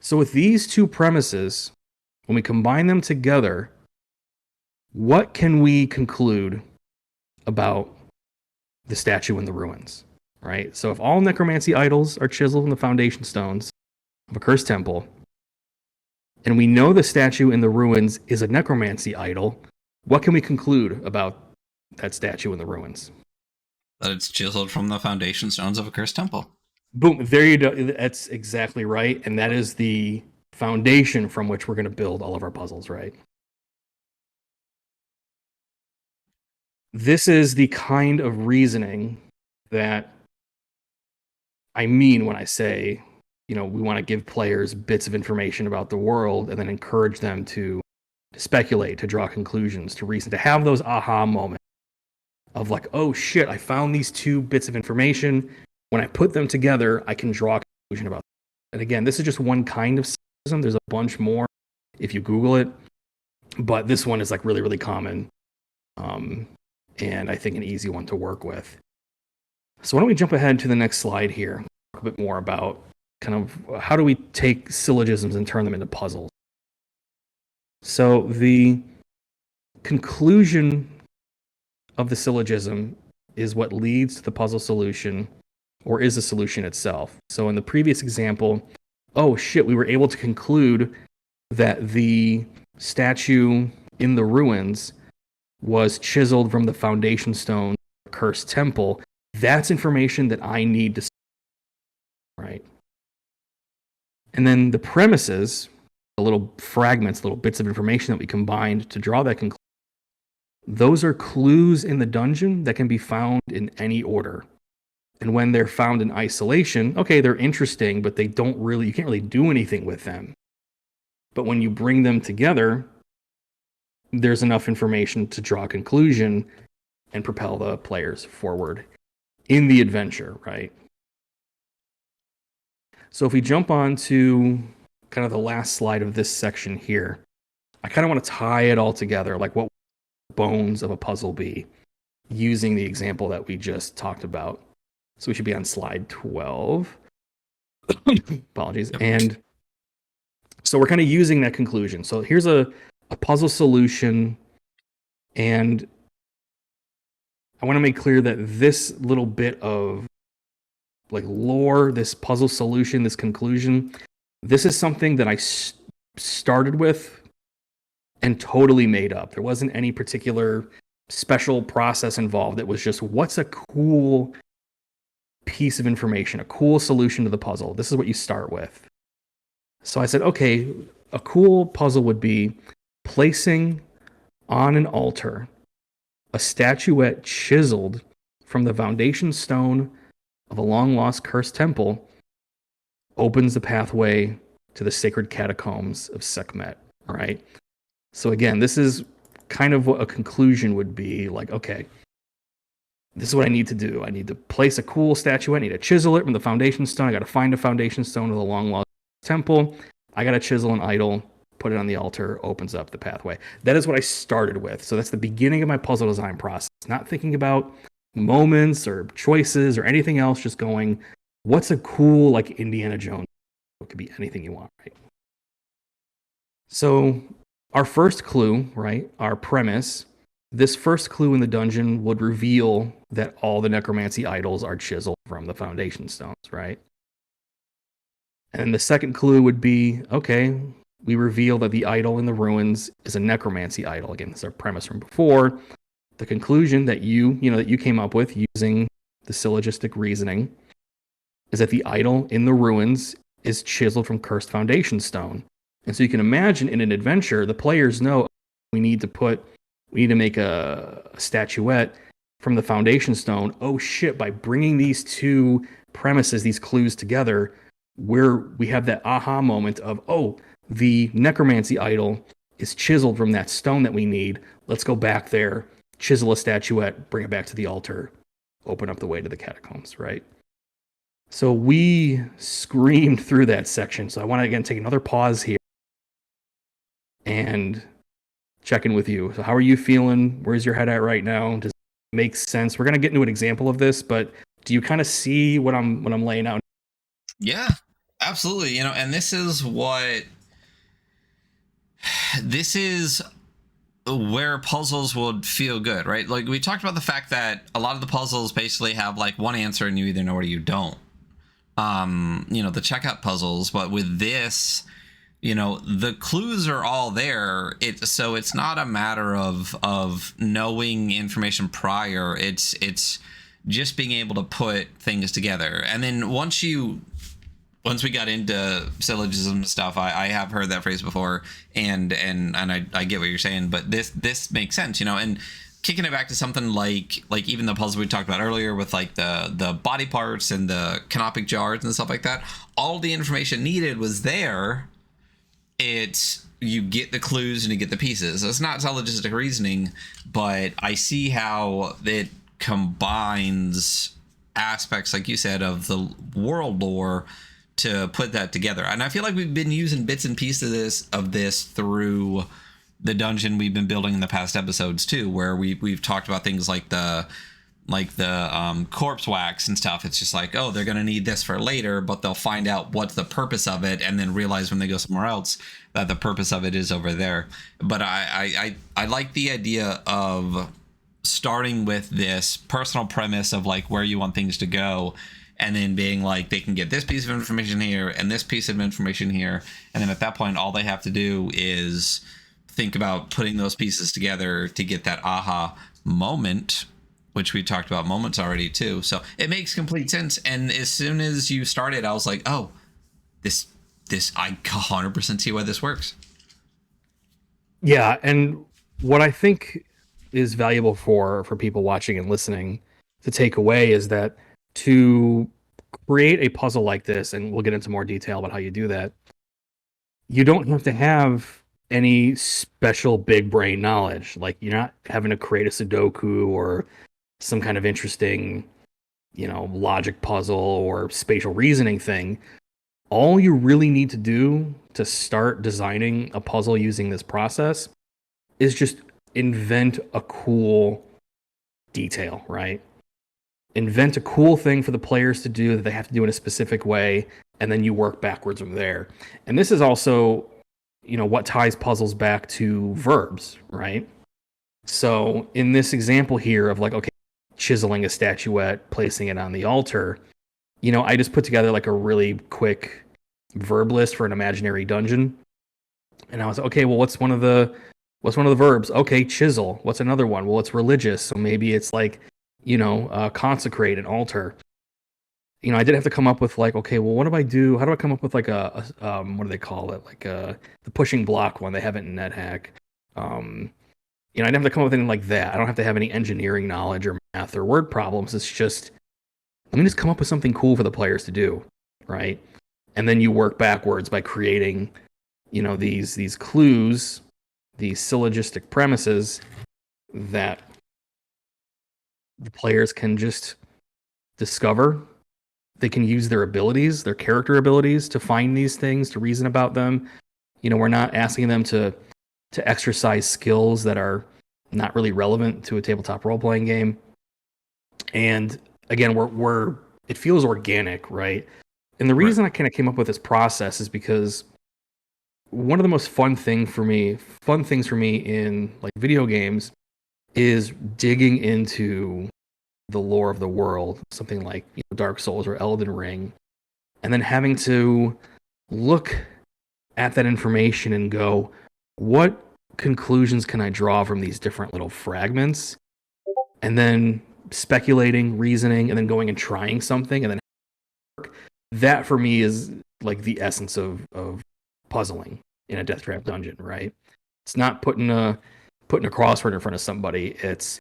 So with these 2 premises, when we combine them together, what can we conclude about the statue in the ruins, right? So if all necromancy idols are chiseled from the foundation stones of a cursed temple, and we know the statue in the ruins is a necromancy idol, what can we conclude about that statue in the ruins? That it's chiseled from the foundation stones of a cursed temple. Boom, there you go. That's exactly right. And that is the foundation from which we're going to build all of our puzzles, right? This is the kind of reasoning that I mean when I say, we want to give players bits of information about the world and then encourage them to speculate, to draw conclusions, to reason, to have those aha moments of like, oh shit, I found these 2 bits of information. When I put them together, I can draw a conclusion about them. And again, this is just one kind of syllogism. There's a bunch more if you Google it, but this one is like really, really common, and I think an easy one to work with. So why don't we jump ahead to the next slide here, talk a bit more about kind of how do we take syllogisms and turn them into puzzles. So the conclusion of the syllogism is what leads to the puzzle solution, or is the solution itself. So in the previous example, oh shit, we were able to conclude that the statue in the ruins was chiseled from the foundation stone of a cursed temple. That's information that I need to, right? And then the premises, the little fragments, little bits of information that we combined to draw that conclusion, those are clues in the dungeon that can be found in any order. And when they're found in isolation, okay, they're interesting, but you can't really do anything with them. But when you bring them together, there's enough information to draw a conclusion and propel the players forward in the adventure, right? So if we jump on to kind of the last slide of this section here, I kind of want to tie it all together, like what bones of a puzzle be, using the example that we just talked about. So we should be on slide 12. Apologies. Yep. And so we're kind of using that conclusion. So here's a a puzzle solution, and I want to make clear that this little bit of like lore, this puzzle solution, this conclusion, this is something that I started with and totally made up. There wasn't any particular special process involved. It was just, what's a cool piece of information, a cool solution to the puzzle? This is what you start with. So I said, okay, a cool puzzle would be placing on an altar a statuette chiseled from the foundation stone of a long-lost cursed temple opens the pathway to the sacred catacombs of Sekhmet, right? So again, this is kind of what a conclusion would be, like, okay, this is what I need to do. I need to place a cool statuette. I need to chisel it from the foundation stone. I got to find a foundation stone of the long-lost temple. I got to chisel an idol, put it on the altar, opens up the pathway. That is what I started with. So that's the beginning of my puzzle design process. Not thinking about moments or choices or anything else, just going, what's a cool, like, Indiana Jones? It could be anything you want, right? So our first clue, right, our premise, this first clue in the dungeon would reveal that all the necromancy idols are chiseled from the foundation stones, right? And the second clue would be, okay, we reveal that the idol in the ruins is a necromancy idol. Again, this is our premise from before. The conclusion that you came up with using the syllogistic reasoning is that the idol in the ruins is chiseled from cursed foundation stone. And so you can imagine in an adventure, the players know we need to make a statuette from the foundation stone. Oh shit, by bringing these two premises, these clues together, we have that aha moment of, oh, the necromancy idol is chiseled from that stone that we need. Let's go back there, chisel a statuette, bring it back to the altar, open up the way to the catacombs, right? So we screamed through that section. So I want to, again, take another pause here and check in with you. So how are you feeling? Where's your head at right now? Does it make sense? We're going to get into an example of this, but do you kind of see what I'm laying out? Yeah, absolutely. And this is where puzzles would feel good, right? Like, we talked about the fact that a lot of the puzzles basically have like one answer and you either know or you don't. The checkout puzzles, but with this, the clues are all there. So it's not a matter of knowing information prior. It's just being able to put things together. And then once we got into syllogism stuff, I have heard that phrase before, and I get what you're saying, but this makes sense, and kicking it back to something like even the puzzle we talked about earlier with like the body parts and the canopic jars and stuff like that, all the information needed was there. You get the clues and you get the pieces. So it's not syllogistic reasoning, but I see how it combines aspects, like you said, of the world lore to put that together. And I feel like we've been using bits and pieces of this through the dungeon we've been building in the past episodes too, where we've talked about things like the corpse wax and stuff. It's just like, oh, they're going to need this for later, but they'll find out what's the purpose of it and then realize when they go somewhere else that the purpose of it is over there. But I like the idea of starting with this personal premise of like where you want things to go, and then being like, they can get this piece of information here and this piece of information here, and then at that point all they have to do is think about putting those pieces together to get that aha moment, which we talked about moments already too. So it makes complete sense. And as soon as you started, I was like, oh, this I 100% see why this works. Yeah, and what I think is valuable for people watching and listening to take away is that to create a puzzle like this, and we'll get into more detail about how you do that, you don't have to have any special big brain knowledge. Like, you're not having to create a Sudoku or some kind of interesting, logic puzzle or spatial reasoning thing. All you really need to do to start designing a puzzle using this process is just invent a cool detail, right? Invent a cool thing for the players to do that they have to do in a specific way, and then you work backwards from there. And this is also what ties puzzles back to verbs, right? So in this example here of like, okay, chiseling a statuette, placing it on the altar, I just put together like a really quick verb list for an imaginary dungeon. And I was okay, well, what's one of the verbs? Okay, chisel. What's another one? Well, it's religious, so maybe it's like, consecrate an altar. I did have to come up with like, okay, well, what do I do? How do I come up with like what do they call it? Like the pushing block one. They have it in NetHack. I didn't have to come up with anything like that. I don't have to have any engineering knowledge or math or word problems. It's just, let me just come up with something cool for the players to do, right? And then you work backwards by creating, these clues, these syllogistic premises that the players can just discover. They can use their abilities, their character abilities, to find these things, to reason about them. We're not asking them to exercise skills that are not really relevant to a tabletop role-playing game. And again, it feels organic, right? And the reason I kind of came up with this process is because one of the most fun things for me in like video games is digging into the lore of the world, something like Dark Souls or Elden Ring, and then having to look at that information and go, what conclusions can I draw from these different little fragments? And then speculating, reasoning, and then going and trying something, and then that for me is like the essence of puzzling in a Deathtrap dungeon, right? It's not putting a crossword in front of somebody. It's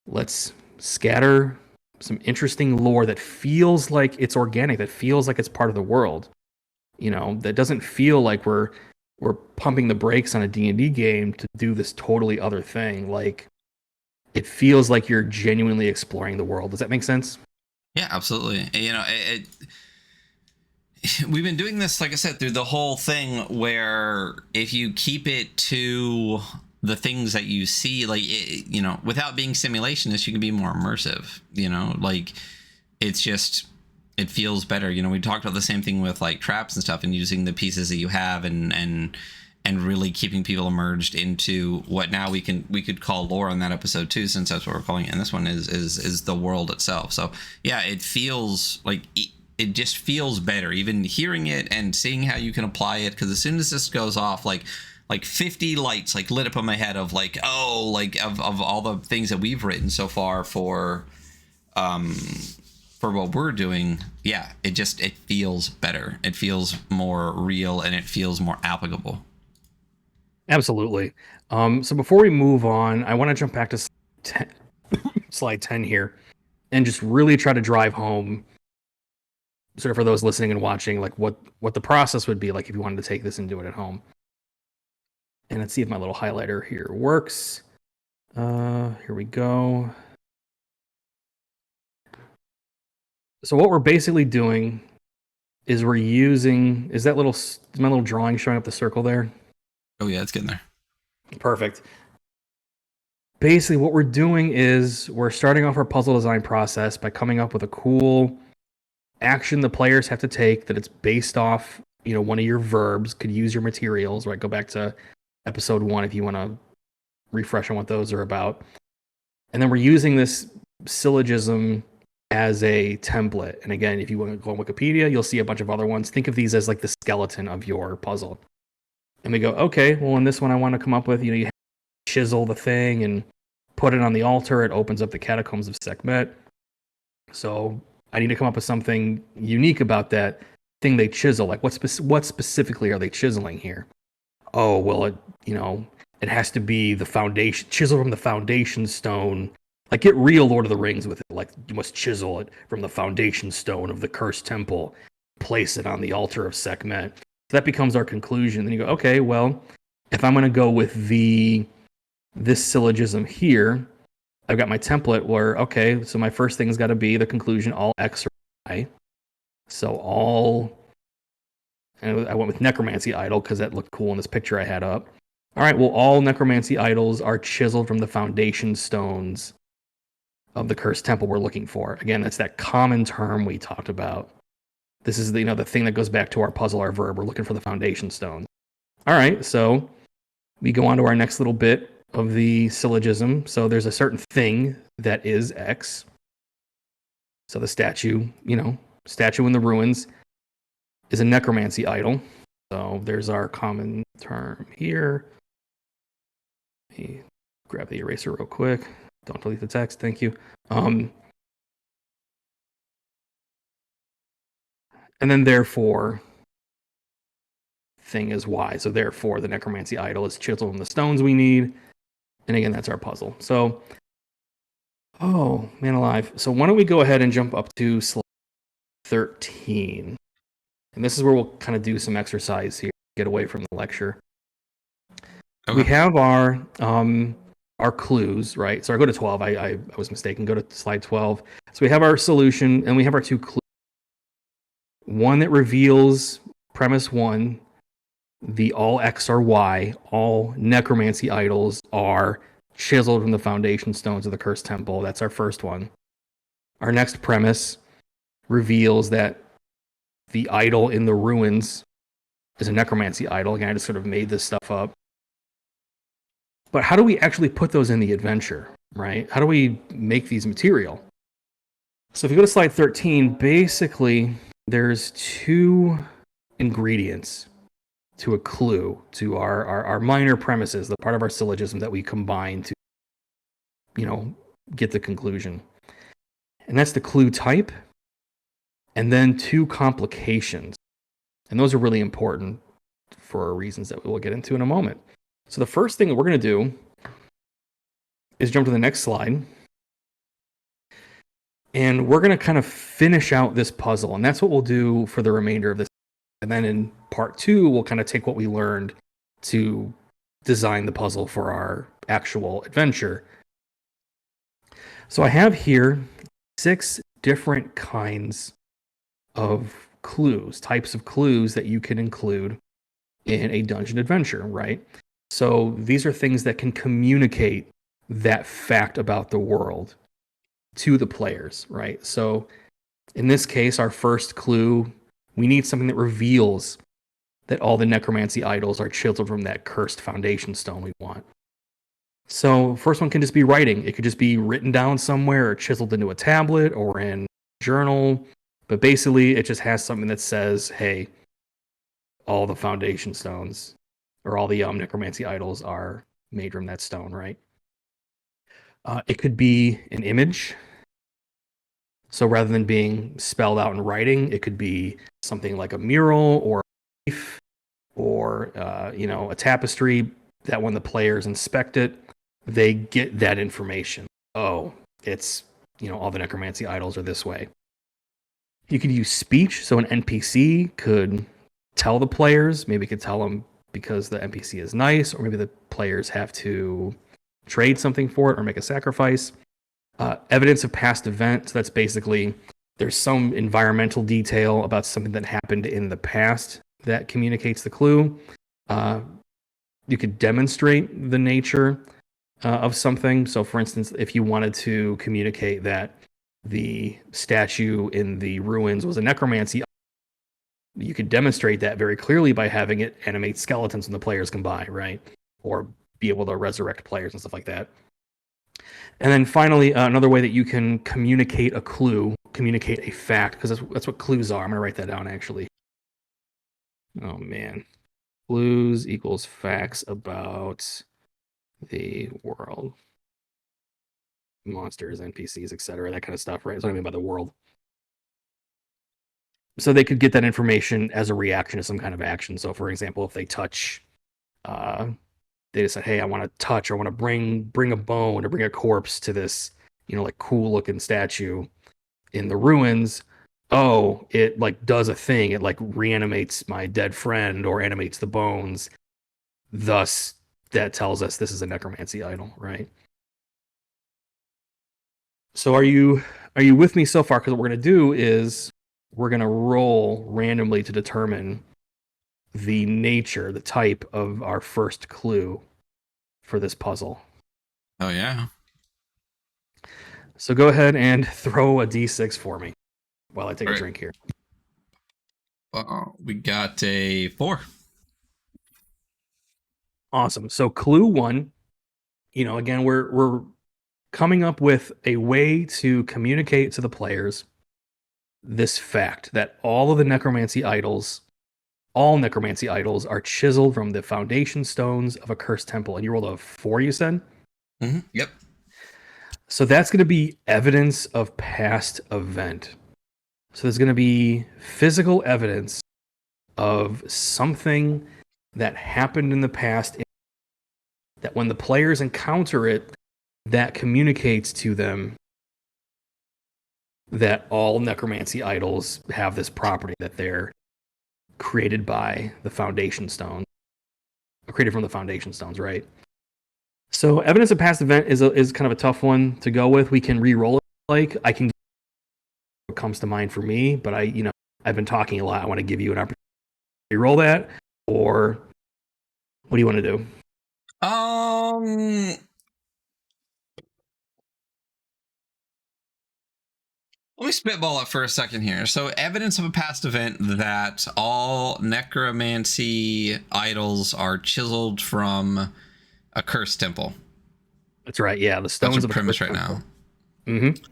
let's scatter some interesting lore that feels like it's organic, that feels like it's part of the world. That doesn't feel like we're pumping the brakes on a D&D game to do this totally other thing. Like, it feels like you're genuinely exploring the world. Does that make sense? Yeah, absolutely. We've been doing this, like I said, through the whole thing, where if you keep it to the things that you see, like, without being simulationist, you can be more immersive, like it feels better. We talked about the same thing with like traps and stuff, and using the pieces that you have and really keeping people immersed into what now we could call lore on that episode too, since that's what we're calling it. And this one is the world itself. So yeah, it feels like it just feels better, even hearing it and seeing how you can apply it. Because as soon as this goes off, like 50 lights like lit up on my head of like, oh, like of all the things that we've written so far for what we're doing. Yeah, it feels better. It feels more real, and it feels more applicable. Absolutely. So before we move on, I want to jump back to slide 10 here and just really try to drive home, sort of for those listening and watching, like what the process would be like if you wanted to take this and do it at home. And let's see if my little highlighter here works. Here we go. So what we're basically doing is we're using, is my little drawing showing up the circle there? Oh yeah, it's getting there. Perfect. Basically what we're doing is we're starting off our puzzle design process by coming up with a cool action the players have to take that it's based off, one of your verbs. Could use your materials, right? Go back to episode 1 if you want to refresh on what those are about. And then we're using this syllogism as a template. And again, if you want to go on Wikipedia, you'll see a bunch of other ones. Think of these as like the skeleton of your puzzle. And we go, okay, well, in this one I want to come up with, you chisel the thing and put it on the altar. It opens up the catacombs of Sekhmet. So I need to come up with something unique about that thing they chisel. Like what specifically are they chiseling here? Oh, well, it has to be the foundation, chisel from the foundation stone. Like, get real Lord of the Rings with it. Like, you must chisel it from the foundation stone of the cursed temple, place it on the altar of Sekhmet. So that becomes our conclusion. Then you go, okay, well, if I'm going to go with this syllogism here, I've got my template where, okay, so my first thing's got to be the conclusion, all X or Y. So and I went with necromancy idol because that looked cool in this picture I had up. All right, well, all necromancy idols are chiseled from the foundation stones of the cursed temple we're looking for. Again, that's that common term we talked about. This is the thing that goes back to our puzzle, our verb. We're looking for the foundation stones. All right, so we go on to our next little bit of the syllogism. So there's a certain thing that is X. So the statue, statue in the ruins is a necromancy idol. So there's our common term here. Let me grab the eraser real quick. Don't delete the text. Thank you. And then therefore, thing is Y. So therefore, the necromancy idol is chiseled from the stones we need. And again, that's our puzzle. So, oh, man alive. So why don't we go ahead and jump up to slide 13. And this is where we'll kind of do some exercise here, get away from the lecture. Okay. We have our clues, right? So I go to 12. I was mistaken. Go to slide 12. So we have our solution, and we have our two clues. One that reveals premise 1, the all X or Y, all necromancy idols are chiseled from the foundation stones of the cursed temple. That's our first one. Our next premise reveals that the idol in the ruins is a necromancy idol. Again, I just sort of made this stuff up. But how do we actually put those in the adventure, right? How do we make these material? So if you go to slide 13, basically there's 2 ingredients to a clue, to our minor premises, the part of our syllogism that we combine to, get the conclusion. And that's the clue type, and then 2 complications. And those are really important for reasons that we will get into in a moment. So the first thing that we're going to do is jump to the next slide. And we're going to kind of finish out this puzzle. And that's what we'll do for the remainder of this. And then in part 2, we'll kind of take what we learned to design the puzzle for our actual adventure. So I have here 6 different kinds of clues, types of clues that you can include in a dungeon adventure, right? So these are things that can communicate that fact about the world to the players, right? So in this case, our first clue, we need something that reveals that all the necromancy idols are chiseled from that cursed foundation stone we want. So first one can just be writing. It could just be written down somewhere or chiseled into a tablet or in a journal. But basically, it just has something that says, hey, all the foundation stones or all the necromancy idols are made from that stone, right? It could be an image. So rather than being spelled out in writing, it could be something like a mural or a leaf or a tapestry that when the players inspect it, they get that information. Oh, it's, all the necromancy idols are this way. You could use speech. So an NPC could tell the players, maybe could tell them because the NPC is nice, or maybe the players have to trade something for it or make a sacrifice. Evidence of past event. So that's basically there's some environmental detail about something that happened in the past that communicates the clue. You could demonstrate the nature of something. So for instance, if you wanted to communicate that the statue in the ruins was a necromancy, you could demonstrate that very clearly by having it animate skeletons when the players come by, right? Or be able to resurrect players and stuff like that. And then finally, another way that you can communicate a clue, communicate a fact, because that's what clues are. I'm going to write that down, actually. Oh, man. Clues equals facts about the world. Monsters, NPCs, etc., that kind of stuff, right? That's what I mean by the world. So they could get that information as a reaction to some kind of action. So, for example, if they touch, they just said, "Hey, I want to touch, or I want to bring a bone or bring a corpse to this, cool looking statue in the ruins." Oh, it does a thing. It reanimates my dead friend or animates the bones. Thus, that tells us this is a necromancy idol, right? So are you with me so far? Because what we're going to do is we're going to roll randomly to determine the nature, the type of our first clue for this puzzle. Oh, yeah. So go ahead and throw a d6 for me while I take a drink here. We got a 4. Awesome. So clue one, again, we're coming up with a way to communicate to the players this fact that all necromancy idols are chiseled from the foundation stones of a cursed temple. And you rolled a 4, you said? Yep. So that's going to be evidence of past event. So there's going to be physical evidence of something that happened in the past that when the players encounter it, that communicates to them that all necromancy idols have this property, that they're created by the foundation stone, created from the foundation stones, right? So evidence of past event is kind of a tough one to go with. We can re-roll it. I can what comes to mind for me, but I've been talking a lot. I want to give you an opportunity to re-roll that, or what do you want to do? Let me spitball it for a second here. So, evidence of a past event that all necromancy idols are chiseled from a cursed temple. That's right. Yeah, the stones That's of a a premise cursed right temple. now. Mm-hmm.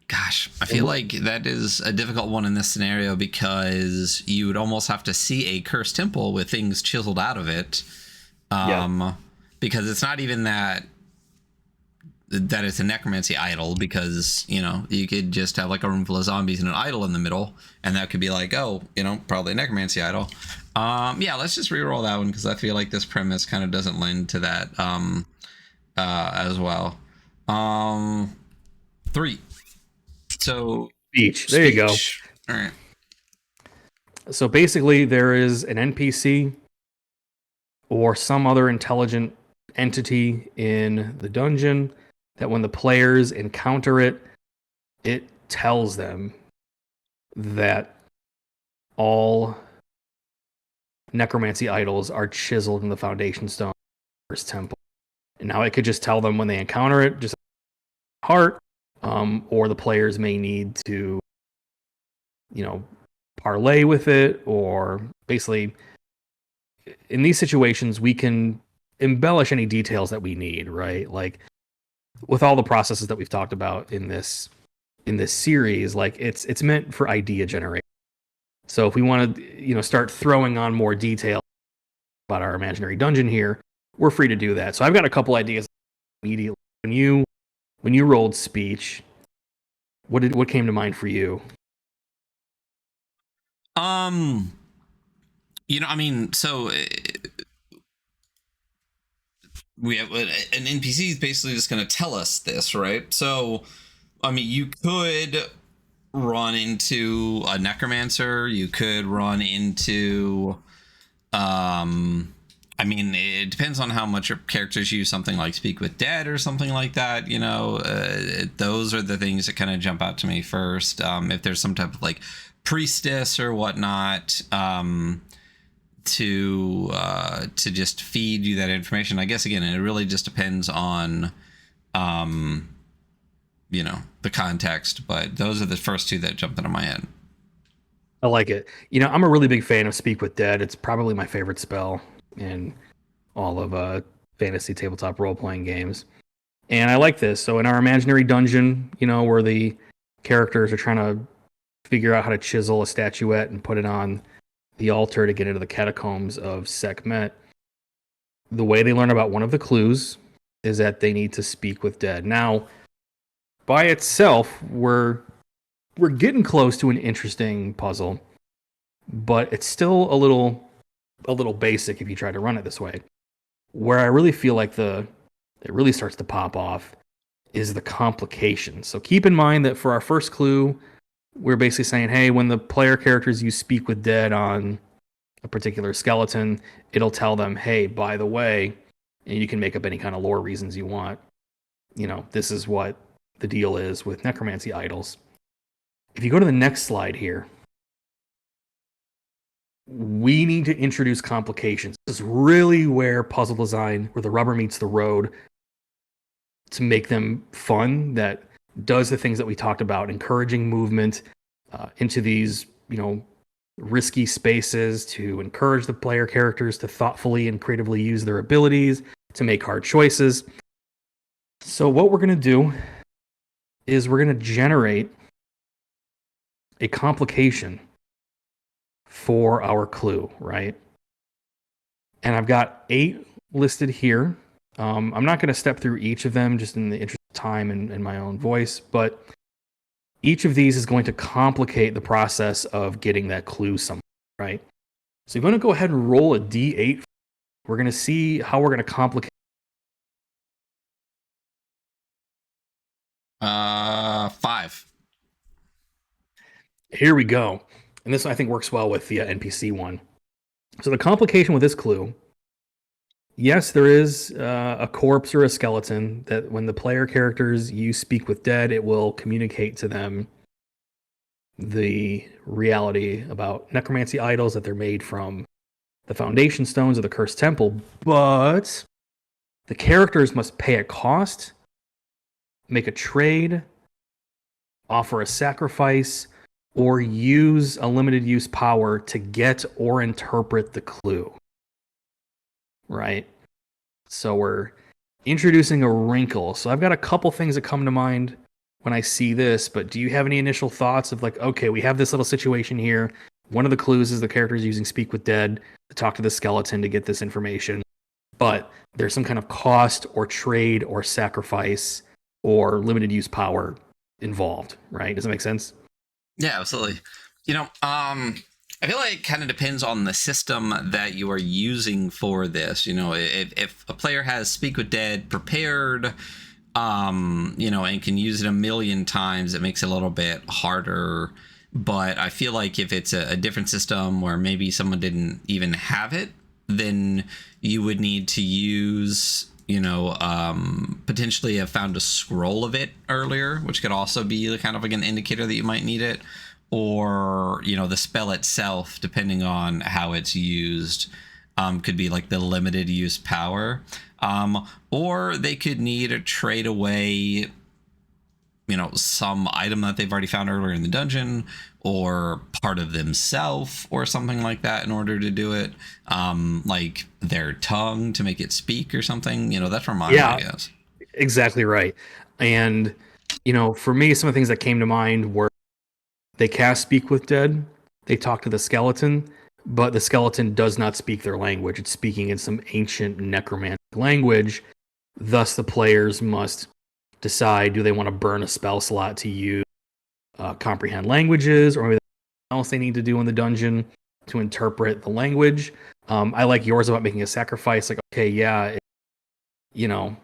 Gosh, I feel like that is a difficult one in this scenario because you would almost have to see a cursed temple with things chiseled out of it. Because it's not even that it's a necromancy idol, because you could just have like a room full of zombies and an idol in the middle, and that could be like, oh, probably a necromancy idol. Let's just re-roll that one because I feel like this premise kind of doesn't lend to that as well. 3. So Speech. There you go. All right. So basically, there is an NPC or some other intelligent entity in the dungeon that when the players encounter it, it tells them that all necromancy idols are chiseled in the foundation stone of the first temple. And now it could just tell them when they encounter it, just heart, or the players may need to, parlay with it, or basically in these situations, we can embellish any details that we need, right? Like with all the processes that we've talked about in this series, like it's meant for idea generation. So if we want to, start throwing on more detail about our imaginary dungeon here, we're free to do that. So I've got a couple ideas immediately. When you rolled speech, what came to mind for you? So we have an NPC is basically just going to tell us this, right? So, you could run into a necromancer. You could run into, it depends on how much your characters use something like Speak with Dead or something like that. Those are the things that kind of jump out to me first. If there's some type of like priestess or whatnot, to just feed you that information. I guess again, it really just depends on the context, but those are the first two that jumped into my head. I like it. I'm a really big fan of Speak with Dead. It's probably my favorite spell in all of fantasy tabletop role-playing games. And I like this. So in our imaginary dungeon, where the characters are trying to figure out how to chisel a statuette and put it on the altar to get into the catacombs of Sekhmet, the way they learn about one of the clues is that they need to speak with Dead. Now, by itself, we're getting close to an interesting puzzle, but it's still a little basic if you try to run it this way. Where I really feel like it really starts to pop off is the complications. So keep in mind that for our first clue, we're basically saying, hey, when the player characters use Speak with Dead on a particular skeleton, it'll tell them, hey, by the way, and you can make up any kind of lore reasons you want. This is what the deal is with necromancy idols. If you go to the next slide here, we need to introduce complications. This is really where puzzle design, where the rubber meets the road, to make them fun, that does the things that we talked about, encouraging movement into these, risky spaces to encourage the player characters to thoughtfully and creatively use their abilities to make hard choices. So what we're going to do is we're going to generate a complication for our clue, right? And I've got 8 listed here. I'm not going to step through each of them just in the interest of time and my own voice, but each of these is going to complicate the process of getting that clue somewhere, right? So you're going to go ahead and roll a d8. We're going to see how we're going to complicate. 5. Here we go. And this, I think, works well with the NPC one. So the complication with this clue, yes, there is a corpse or a skeleton that when the player characters use Speak with Dead, it will communicate to them the reality about necromancy idols, that they're made from the foundation stones of the cursed temple. But the characters must pay a cost, make a trade, offer a sacrifice, or use a limited use power to get or interpret the clue. Right? So we're introducing a wrinkle. So I've got a couple things that come to mind when I see this, but do you have any initial thoughts of like, okay, we have this little situation here. One of the clues is the character is using Speak with Dead to talk to the skeleton to get this information, but there's some kind of cost or trade or sacrifice or limited use power involved, right? Does that make sense? Yeah, absolutely. I feel like it kind of depends on the system that you are using for this. If a player has Speak with Dead prepared, and can use it a million times, it makes it a little bit harder. But I feel like if it's a different system where maybe someone didn't even have it, then you would need to use, potentially have found a scroll of it earlier, which could also be kind of like an indicator that you might need it. Or, the spell itself, depending on how it's used, could be like the limited use power. Or they could need to trade away, some item that they've already found earlier in the dungeon, or part of themselves, or something like that in order to do it. Like their tongue to make it speak or something. That's where my mind goes. Exactly right. And, for me, some of the things that came to mind were they cast Speak with Dead, they talk to the skeleton, but the skeleton does not speak their language. It's speaking in some ancient necromantic language. Thus, the players must decide, do they want to burn a spell slot to use comprehend languages, or maybe something else they need to do in the dungeon to interpret the language. I like yours about making a sacrifice. Like, okay, yeah, you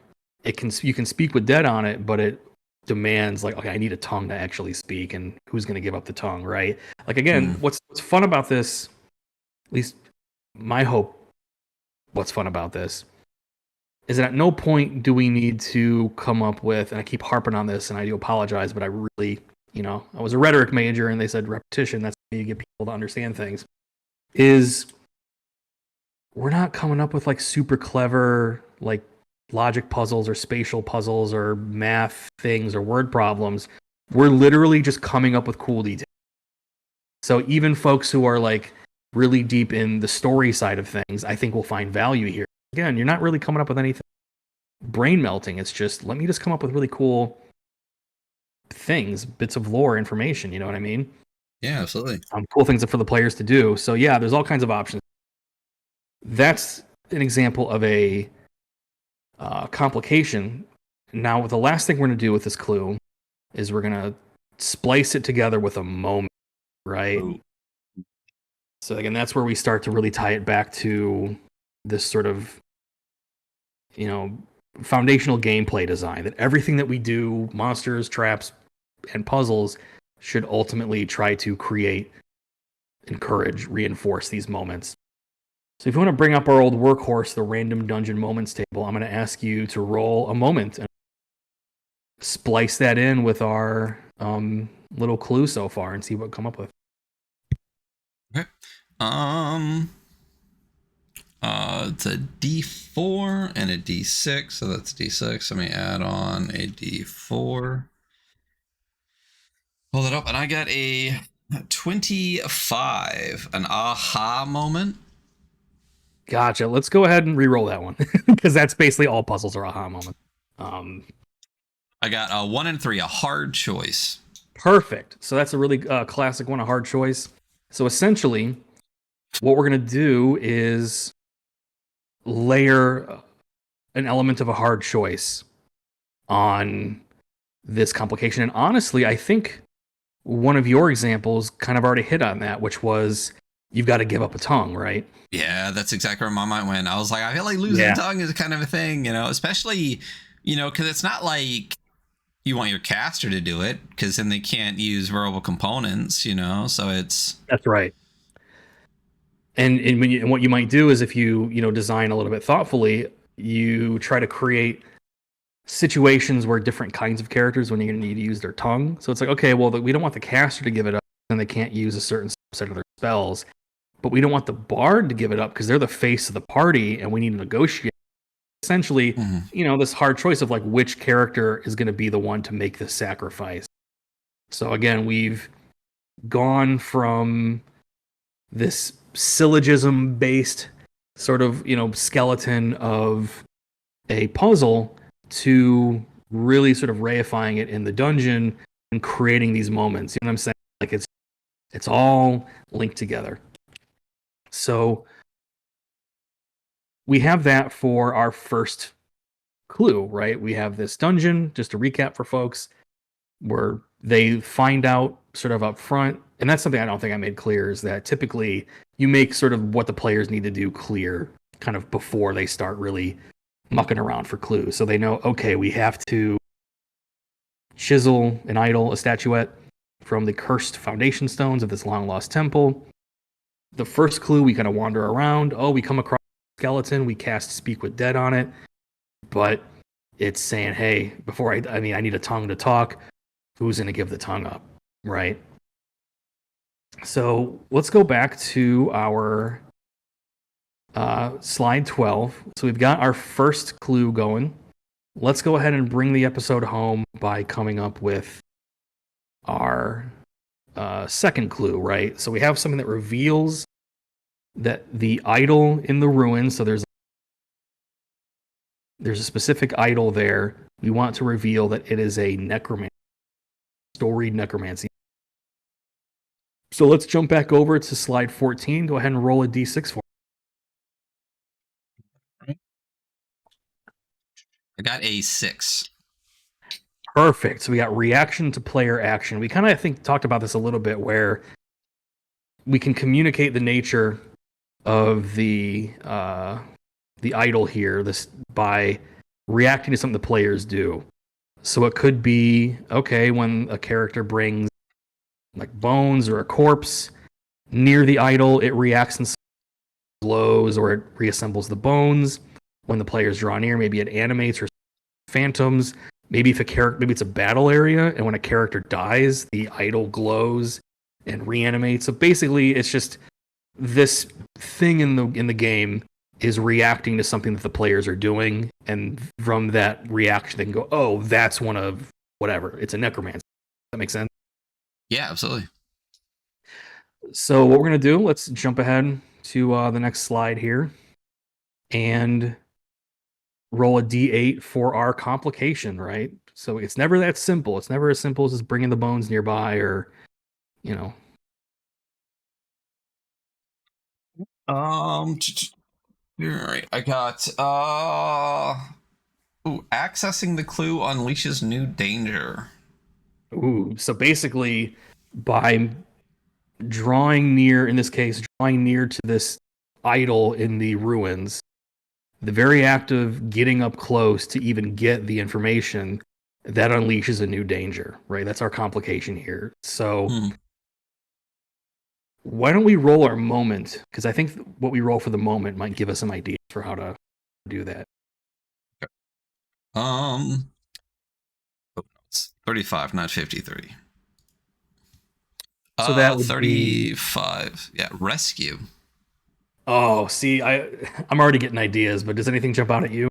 can Speak with Dead on it, but it demands like, okay, I need a tongue to actually speak, and who's going to give up the tongue, right? Like, again, what's fun about this, at least my hope, what's fun about this is that at no point do we need to come up with, and I keep harping on this and I do apologize, but I really, I was a rhetoric major and they said repetition, that's how you get people to understand things, is we're not coming up with like super clever, like logic puzzles or spatial puzzles or math things or word problems. We're literally just coming up with cool details. So even folks who are like really deep in the story side of things, I think will find value here. Again, you're not really coming up with anything brain melting. It's just, let me just come up with really cool things, bits of lore information. You know what I mean? Yeah, absolutely. Cool things for the players to do. So yeah, there's all kinds of options. That's an example of a complication. Now, the last thing we're going to do with this clue is we're going to splice it together with a moment, right? Ooh. So again, that's where we start to really tie it back to this sort of, foundational gameplay design, that everything that we do, monsters, traps, and puzzles, should ultimately try to create, encourage, reinforce these moments. So if you want to bring up our old workhorse, the random dungeon moments table, I'm going to ask you to roll a moment and splice that in with our little clue so far and see what we come up with. Okay. It's a D4 and a D6, so that's D6. Let me add on a D4. Pull it up, and I got a 25. An aha moment. Gotcha. Let's go ahead and re-roll that one because that's basically all puzzles are aha moments. Um, I got a 1 and 3, a hard choice. Perfect. So that's a really classic one, a hard choice. So essentially, what we're going to do is layer an element of a hard choice on this complication. And honestly, I think one of your examples kind of already hit on that, which was you've got to give up a tongue, right? Yeah, that's exactly where my mind went. I was like, I feel like losing a tongue is kind of a thing, especially, because it's not like you want your caster to do it, because then they can't use verbal components, so it's... That's right. And what you might do is if you design a little bit thoughtfully, you try to create situations where different kinds of characters when you're going to need to use their tongue. So it's like, okay, well, we don't want the caster to give it up and they can't use a certain set of their spells, but we don't want the bard to give it up because they're the face of the party and we need to negotiate. Essentially, this hard choice of like which character is going to be the one to make this sacrifice. So again, we've gone from this syllogism based sort of, skeleton of a puzzle to really sort of reifying it in the dungeon and creating these moments. You know what I'm saying? Like it's all linked together. So we have that for our first clue, right? We have this dungeon, just to recap for folks, where they find out sort of up front, and that's something I don't think I made clear, is that typically you make sort of what the players need to do clear kind of before they start really mucking around for clues. So they know, okay, we have to chisel an idol, a statuette, from the cursed foundation stones of this long lost temple. The first clue, we kind of wander around. Oh, we come across a skeleton. We cast Speak with Dead on it. But it's saying, hey, before I need a tongue to talk. Who's going to give the tongue up, right? So let's go back to our slide 12. So we've got our first clue going. Let's go ahead and bring the episode home by coming up with our second clue, right? So we have something that reveals that the idol in the ruins, so there's a specific idol there. We want to reveal that it is a necromancy, storied necromancy. So let's jump back over to slide 14. Go ahead and roll a d6 for me. I got a 6. Perfect. So we got reaction to player action. We kind of, I think, talked about this a little bit, where we can communicate the nature of the idol here by reacting to something the players do. So it could be, okay, when a character brings like bones or a corpse near the idol, it reacts and glows, or it reassembles the bones. When the players draw near, maybe it animates or phantoms. Maybe maybe it's a battle area, and when a character dies, the idol glows and reanimates. So basically, it's just this thing in the game is reacting to something that the players are doing, and from that reaction, they can go, "Oh, that's one of whatever. It's a necromancy." Does that make sense? Yeah, absolutely. So what we're gonna do? Let's jump ahead to the next slide here, and roll a d8 for our complication. Right. So it's never that simple. It's never as simple as just bringing the bones nearby, or All right, I got accessing the clue unleashes new danger. So basically, by drawing near, in this case, drawing near to this idol in the ruins, the very act of getting up close to even get the information, that unleashes a new danger, right? That's our complication here. So why don't we roll our moment? Because I think what we roll for the moment might give us some ideas for how to do that. It's 35, not 53. So that would 35. Yeah, rescue. Oh, see, I'm already getting ideas, but does anything jump out at you?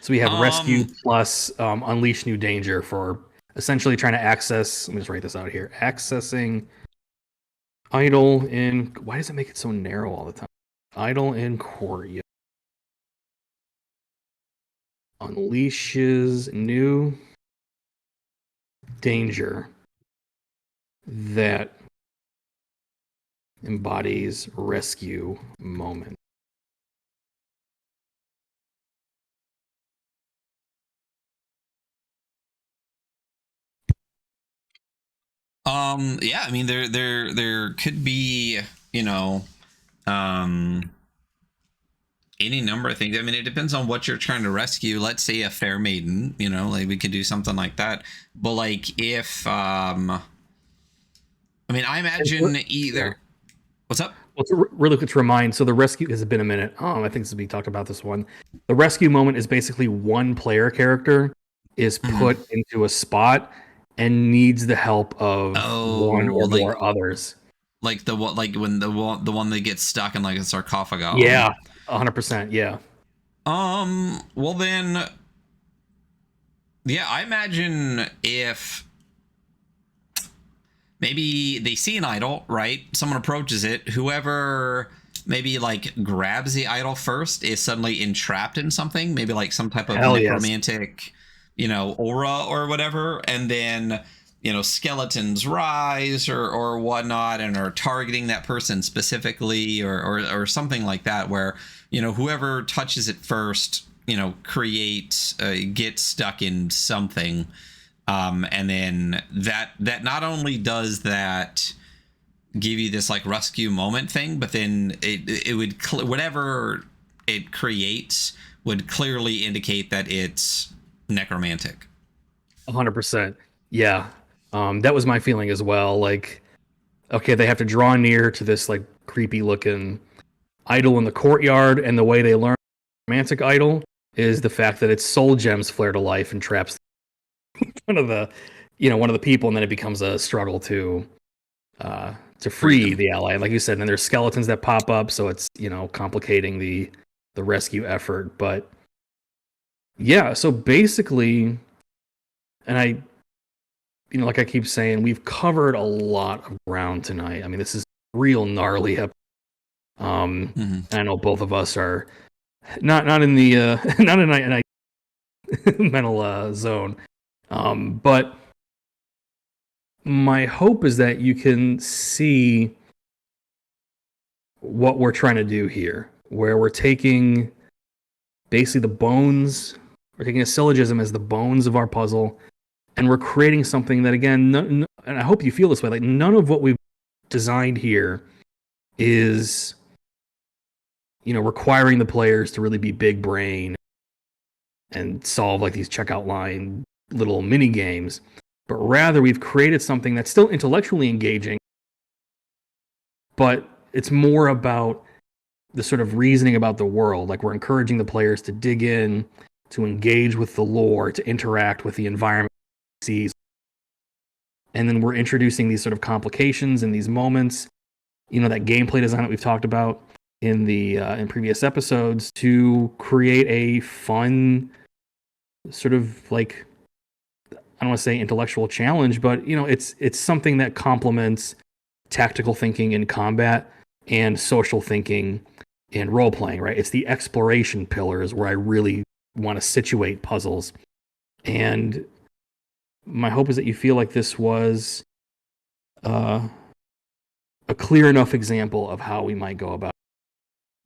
So we have rescue plus unleash new danger for essentially trying to access. Let me just write this out here. Accessing Idle in, why does it make it so narrow all the time? Idle in courtyard unleashes new danger that embodies rescue moment. Yeah, I mean there could be, you know, any number of things. I mean, it depends on what you're trying to rescue. Let's say a fair maiden, you know, like we could do something like that. But like if I mean, I imagine either. Yeah. What's up? Well, really quick to remind, so the rescue has been a minute. I think we talked about this one. The rescue moment is basically one player character is put into a spot and needs the help of one or more others. Like the what? Like when the one that gets stuck in like a sarcophagus. Yeah, 100%. Yeah. Well then, yeah, I imagine if maybe they see an idol, right? Someone approaches it. Whoever maybe like grabs the idol first is suddenly entrapped in something, maybe like some type of necromantic, you know, aura or whatever. And then, you know, skeletons rise or whatnot and are targeting that person specifically or something like that, where, you know, whoever touches it first, you know, gets stuck in something. And then that not only does that give you this like rescue moment thing, but then it would whatever it creates would clearly indicate that it's necromantic. 100%. Yeah. That was my feeling as well. Like, okay, they have to draw near to this like creepy looking idol in the courtyard, and the way they learn romantic idol is the fact that its soul gems flare to life and traps one of the people, and then it becomes a struggle to free the ally. Like you said, and then there's skeletons that pop up, so it's, you know, complicating the rescue effort. But yeah, so basically, and I, you know, like I keep saying, we've covered a lot of ground tonight. I mean, this is real gnarly. And I know both of us are not in the not in a mental zone. But my hope is that you can see what we're trying to do here, where we're taking basically the bones, we're taking a syllogism as the bones of our puzzle, and we're creating something that, again, and I hope you feel this way, like none of what we've designed here is, you know, requiring the players to really be big brain and solve like these checkout line little mini games, but rather we've created something that's still intellectually engaging, but it's more about the sort of reasoning about the world. Like, we're encouraging the players to dig in, to engage with the lore, to interact with the environment, and then we're introducing these sort of complications in these moments, you know, that gameplay design that we've talked about in the in previous episodes, to create a fun sort of like, I don't want to say intellectual challenge, but, you know, it's something that complements tactical thinking in combat and social thinking in role playing, right? It's the exploration pillars where I really want to situate puzzles. And my hope is that you feel like this was a clear enough example of how we might go about it.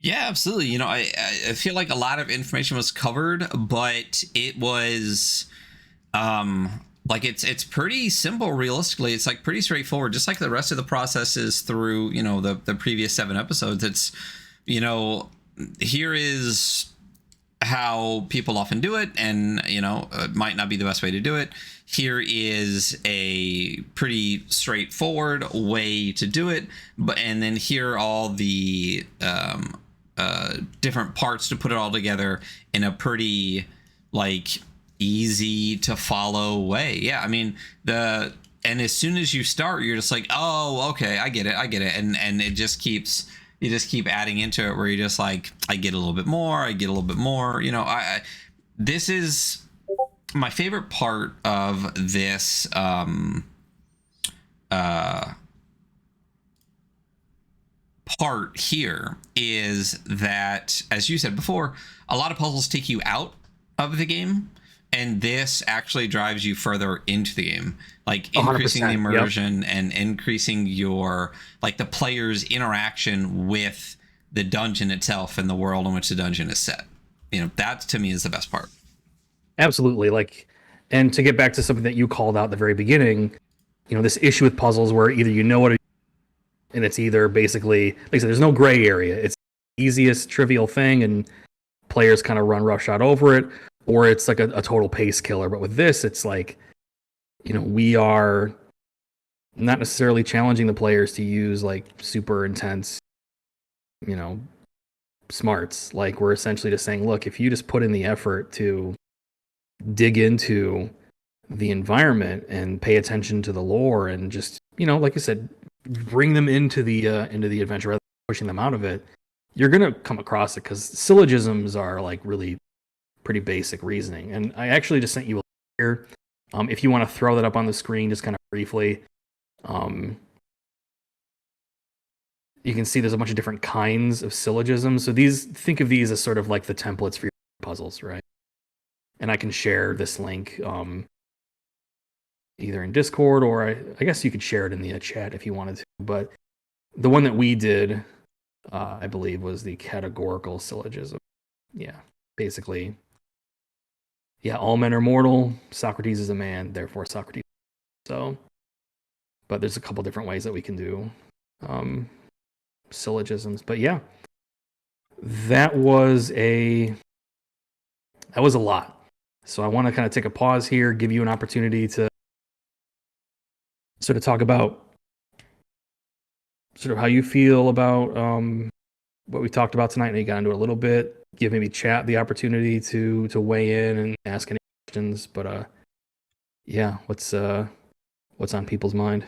Yeah, absolutely. You know, I feel like a lot of information was covered, but it was like it's pretty simple. Realistically, it's like pretty straightforward, just like the rest of the processes through, you know, the previous 7 episodes. It's, you know, here is how people often do it, and, you know, it might not be the best way to do it. Here is a pretty straightforward way to do it, and then here are all the different parts to put it all together in a pretty like easy to follow way. Yeah, I mean, and as soon as you start, you're just like, oh, okay, I get it, and it just keeps, you just keep adding into it, where you're just like, I get a little bit more, you know. This is my favorite part of this part here is that, as you said before, a lot of puzzles take you out of the game, and this actually drives you further into the game, like increasing the immersion and increasing your, like, the player's interaction with the dungeon itself and the world in which the dungeon is set. You know, that to me is the best part. Absolutely. Like, and to get back to something that you called out at the very beginning, you know, this issue with puzzles where either you know what, and it's either basically, like I said, there's no gray area. It's the easiest trivial thing, and players kind of run roughshod over it, or it's like a total pace killer. But with this, it's like, you know, we are not necessarily challenging the players to use like super intense, you know, smarts. Like, we're essentially just saying, look, if you just put in the effort to dig into the environment and pay attention to the lore and just, you know, like I said, bring them into the adventure rather than pushing them out of it, you're gonna come across it, because syllogisms are like really pretty basic reasoning. And I actually just sent you a here. If you want to throw that up on the screen just kind of briefly, you can see there's a bunch of different kinds of syllogisms. So these, think of these as sort of like the templates for your puzzles, right? And I can share this link either in Discord, or I guess you could share it in the chat if you wanted to. But the one that we did, I believe, was the categorical syllogism. Yeah, basically, yeah, all men are mortal. Socrates is a man, therefore Socrates. So, but there's a couple different ways that we can do syllogisms. But yeah, that was a lot. So I want to kind of take a pause here, give you an opportunity to sort of talk about sort of how you feel about what we talked about tonight. And you got into it a little bit. Give maybe chat the opportunity to weigh in and ask any questions. But yeah, what's on people's mind?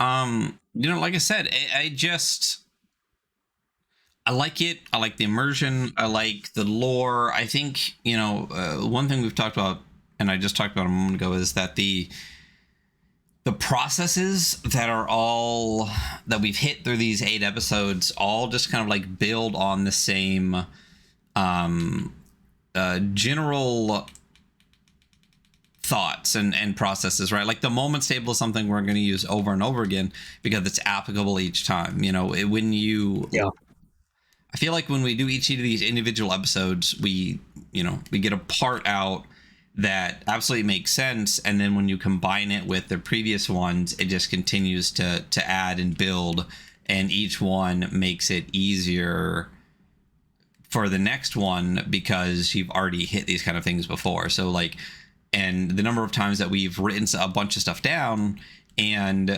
You know, like I said, I like it. I like the immersion. I like the lore. I think, you know, one thing we've talked about, and I just talked about a moment ago, is that the processes that we've hit through these 8 episodes all just kind of like build on the same general thoughts and processes, right? Like the moment table is something we're going to use over and over again because it's applicable each time. You know, I feel like when we do each of these individual episodes, we get a part out that absolutely makes sense, and then when you combine it with the previous ones, it just continues to add and build, and each one makes it easier for the next one because you've already hit these kind of things before. So like, and the number of times that we've written a bunch of stuff down, and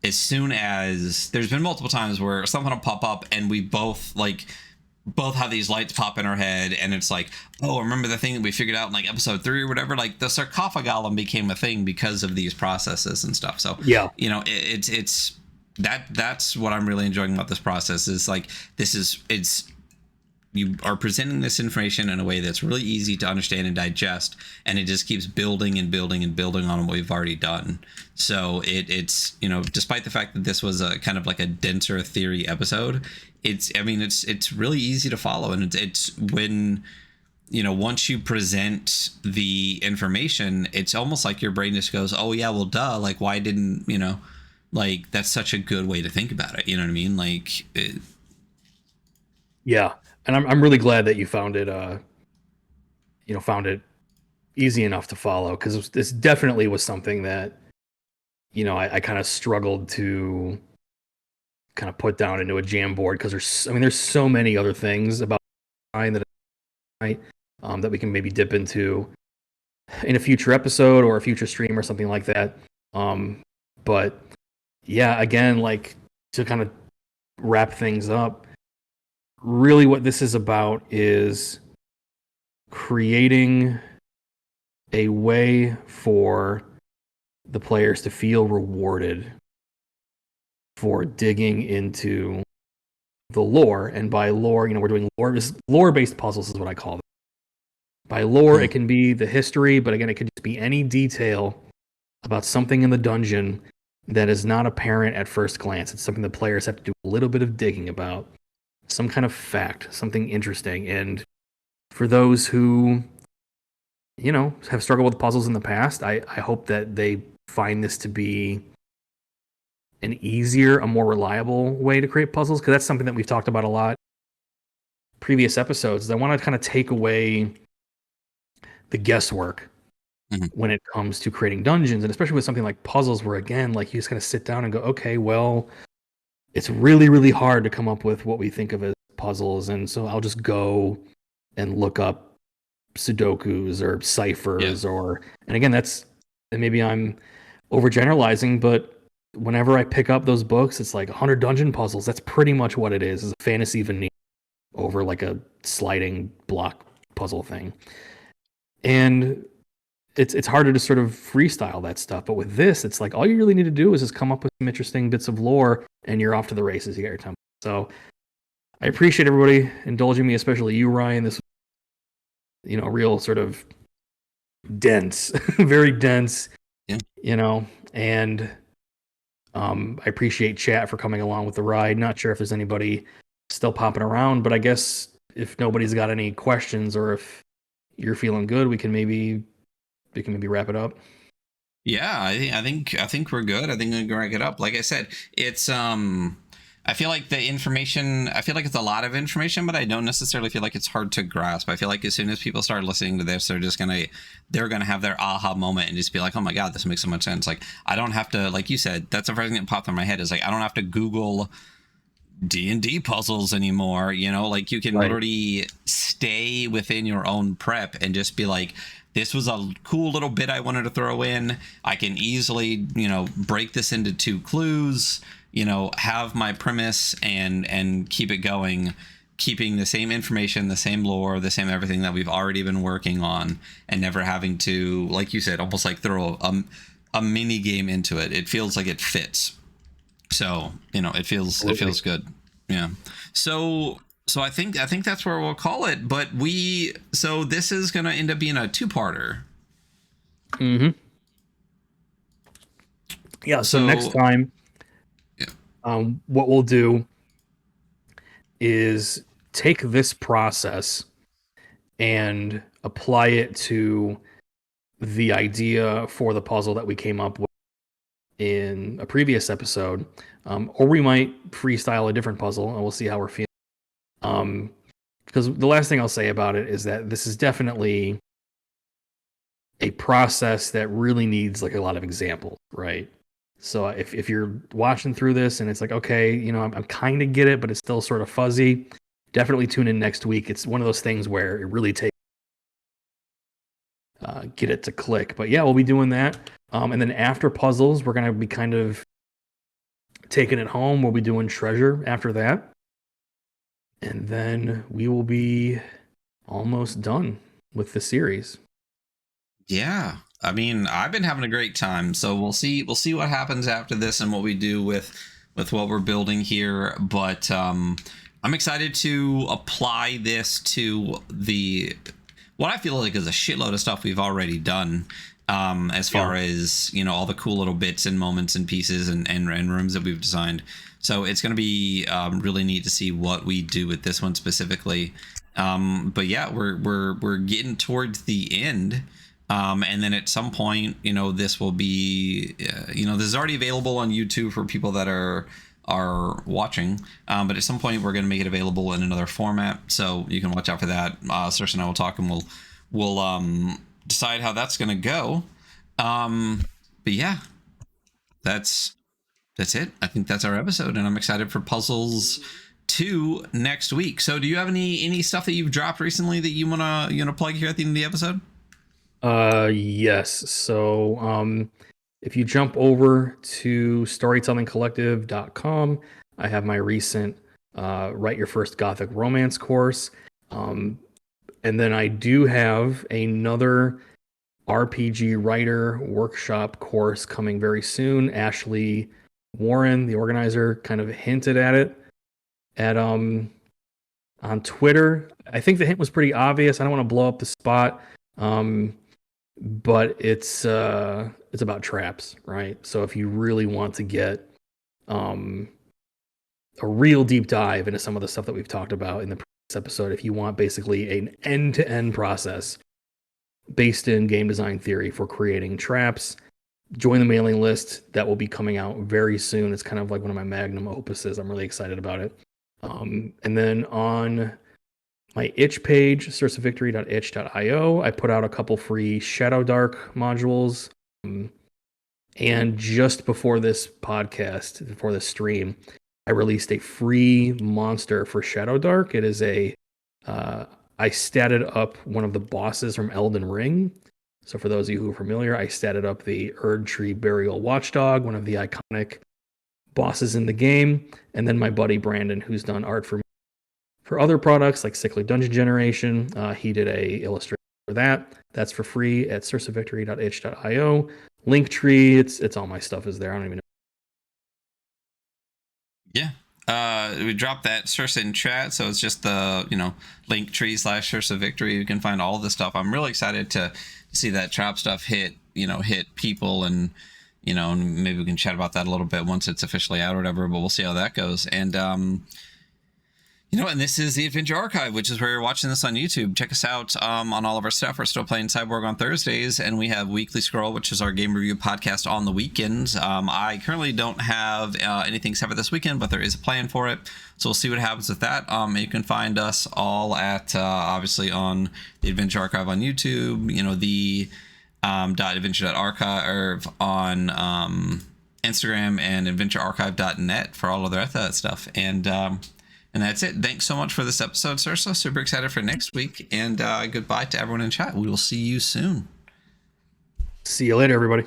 as soon as there's been multiple times where something will pop up and we both have these lights pop in our head, and it's like, oh, remember the thing that we figured out in like episode 3 or whatever? Like the sarcophagus became a thing because of these processes and stuff. So yeah, you know, that's what I'm really enjoying about this process, is like, you are presenting this information in a way that's really easy to understand and digest, and it just keeps building and building and building on what we've already done. So it's, you know, despite the fact that this was a kind of like a denser theory episode, it's really easy to follow, and it's when, you know, once you present the information, it's almost like your brain just goes, oh yeah, well duh, like why didn't, you know, like that's such a good way to think about it, you know what I mean? Like yeah. And I'm really glad that you found it easy enough to follow, because this definitely was something that, you know, I kind of struggled to kind of put down into a jam board, because there's so many other things about that that we can maybe dip into in a future episode or a future stream or something like that. But yeah, again, like, to kind of wrap things up, really what this is about is creating a way for the players to feel rewarded for digging into the lore. And by lore, you know, we're doing lore-based puzzles is what I call them. By lore, it can be the history, but again, it could just be any detail about something in the dungeon that is not apparent at first glance. It's something the players have to do a little bit of digging about, some kind of fact, something interesting. And for those who, have struggled with puzzles in the past, I hope that they find this to be an easier, a more reliable way to create puzzles, because that's something that we've talked about a lot previous episodes. I want to kind of take away the guesswork when it comes to creating dungeons, and especially with something like puzzles, where again, like you just kind of sit down and go, okay, well, it's really, really hard to come up with what we think of as puzzles, and so I'll just go and look up Sudokus or ciphers, and again, and maybe I'm overgeneralizing, but whenever I pick up those books, it's like 100 dungeon puzzles. That's pretty much what it is a fantasy veneer over like a sliding block puzzle thing. And it's harder to sort of freestyle that stuff. But with this, it's like all you really need to do is just come up with some interesting bits of lore, and you're off to the races. You got your tempo. So I appreciate everybody indulging me, especially you, Ryan. This was, real sort of dense, very dense, and I appreciate chat for coming along with the ride. Not sure if there's anybody still popping around, but I guess if nobody's got any questions, or if you're feeling good, we can maybe wrap it up. Yeah, I think we're good. I think we can wrap it up. Like I said, it's I feel like it's a lot of information, but I don't necessarily feel like it's hard to grasp. I feel like as soon as people start listening to this, they're gonna have their aha moment and just be like, oh my God, this makes so much sense. Like, I don't have to, like you said, that's the first thing that popped in my head is like, I don't have to Google D&D puzzles anymore. Like you can literally stay within your own prep and just be like, this was a cool little bit I wanted to throw in. I can easily, break this into 2 clues, have my premise and keep it going, keeping the same information, the same lore, the same everything that we've already been working on, and never having to, like you said, almost like throw a mini game into it. It feels like it fits. So, it feels good. Yeah. So I think that's where we'll call it. But so this is going to end up being a 2-parter. Mm-hmm. Yeah. So next time, what we'll do is take this process and apply it to the idea for the puzzle that we came up with in a previous episode, or we might freestyle a different puzzle, and we'll see how we're feeling. Because the last thing I'll say about it is that this is definitely a process that really needs like a lot of examples, right? So if you're watching through this and it's like, okay, I'm kind of get it, but it's still sort of fuzzy, definitely tune in next week. It's one of those things where it really takes get it to click. But yeah, we'll be doing that. And then after puzzles, we're going to be kind of taking it home. We'll be doing treasure after that. And then we will be almost done with the series. Yeah. I mean, I've been having a great time. So we'll see what happens after this and what we do with what we're building here. But I'm excited to apply this to what I feel like is a shitload of stuff we've already done. As far as all the cool little bits and moments and pieces and rooms that we've designed. So it's going to be really neat to see what we do with this one specifically. But yeah, we're getting towards the end, and then at some point, this will be this is already available on YouTube for people that are watching, but at some point we're going to make it available in another format, so you can watch out for that. Sersa and I will talk, and we'll decide how that's gonna go. But yeah, that's it. I think that's our episode, and I'm excited for Puzzles 2 next week. So do you have any stuff that you've dropped recently that you wanna plug here at the end of the episode? Yes. So if you jump over to storytellingcollective.com, I have my recent Write Your First Gothic Romance course. And then I do have another RPG writer workshop course coming very soon. Ashley Warren, the organizer, kind of hinted at it on Twitter. I think the hint was pretty obvious. I don't want to blow up the spot. but it's about traps, right? So if you really want to get um, a real deep dive into some of the stuff that we've talked about in the previous episode, if you want basically an end-to-end process based in game design theory for creating traps, join the mailing list. That will be coming out very soon. It's kind of like one of my magnum opuses. I'm really excited about it. And then on my itch page, sersavictory.itch.io, I put out a couple free Shadow Dark modules. And just before this podcast, before this stream, I released a free monster for Shadow Dark. It is I statted up one of the bosses from Elden Ring. So for those of you who are familiar, I statted up the Erd Tree Burial Watchdog, one of the iconic bosses in the game. And then my buddy Brandon, who's done art for other products like Cyclic Dungeon Generation, he did a illustration for that. That's for free at sersavictory.itch.io. Linktree, it's all my stuff is there. I don't even know. Yeah. We dropped that Sersa in chat, so it's just the Linktree/Sersa Victory. You can find all the stuff. I'm really excited to see that trap stuff hit people, and maybe we can chat about that a little bit once it's officially out or whatever. But we'll see how that goes. And and this is the Adventure Archive, which is where you're watching this on YouTube. Check us out on all of our stuff. We're still playing Cyborg on Thursdays, and we have Weekly Scroll, which is our game review podcast on the weekends. I currently don't have anything set for this weekend, but there is a plan for it. So we'll see what happens with that. You can find us all at, obviously, on the Adventure Archive on YouTube, the .adventure.archive on Instagram, and adventurearchive.net for all of that stuff. And that's it. Thanks so much for this episode, Sersa. Super excited for next week. And goodbye to everyone in chat. We will see you soon. See you later, everybody.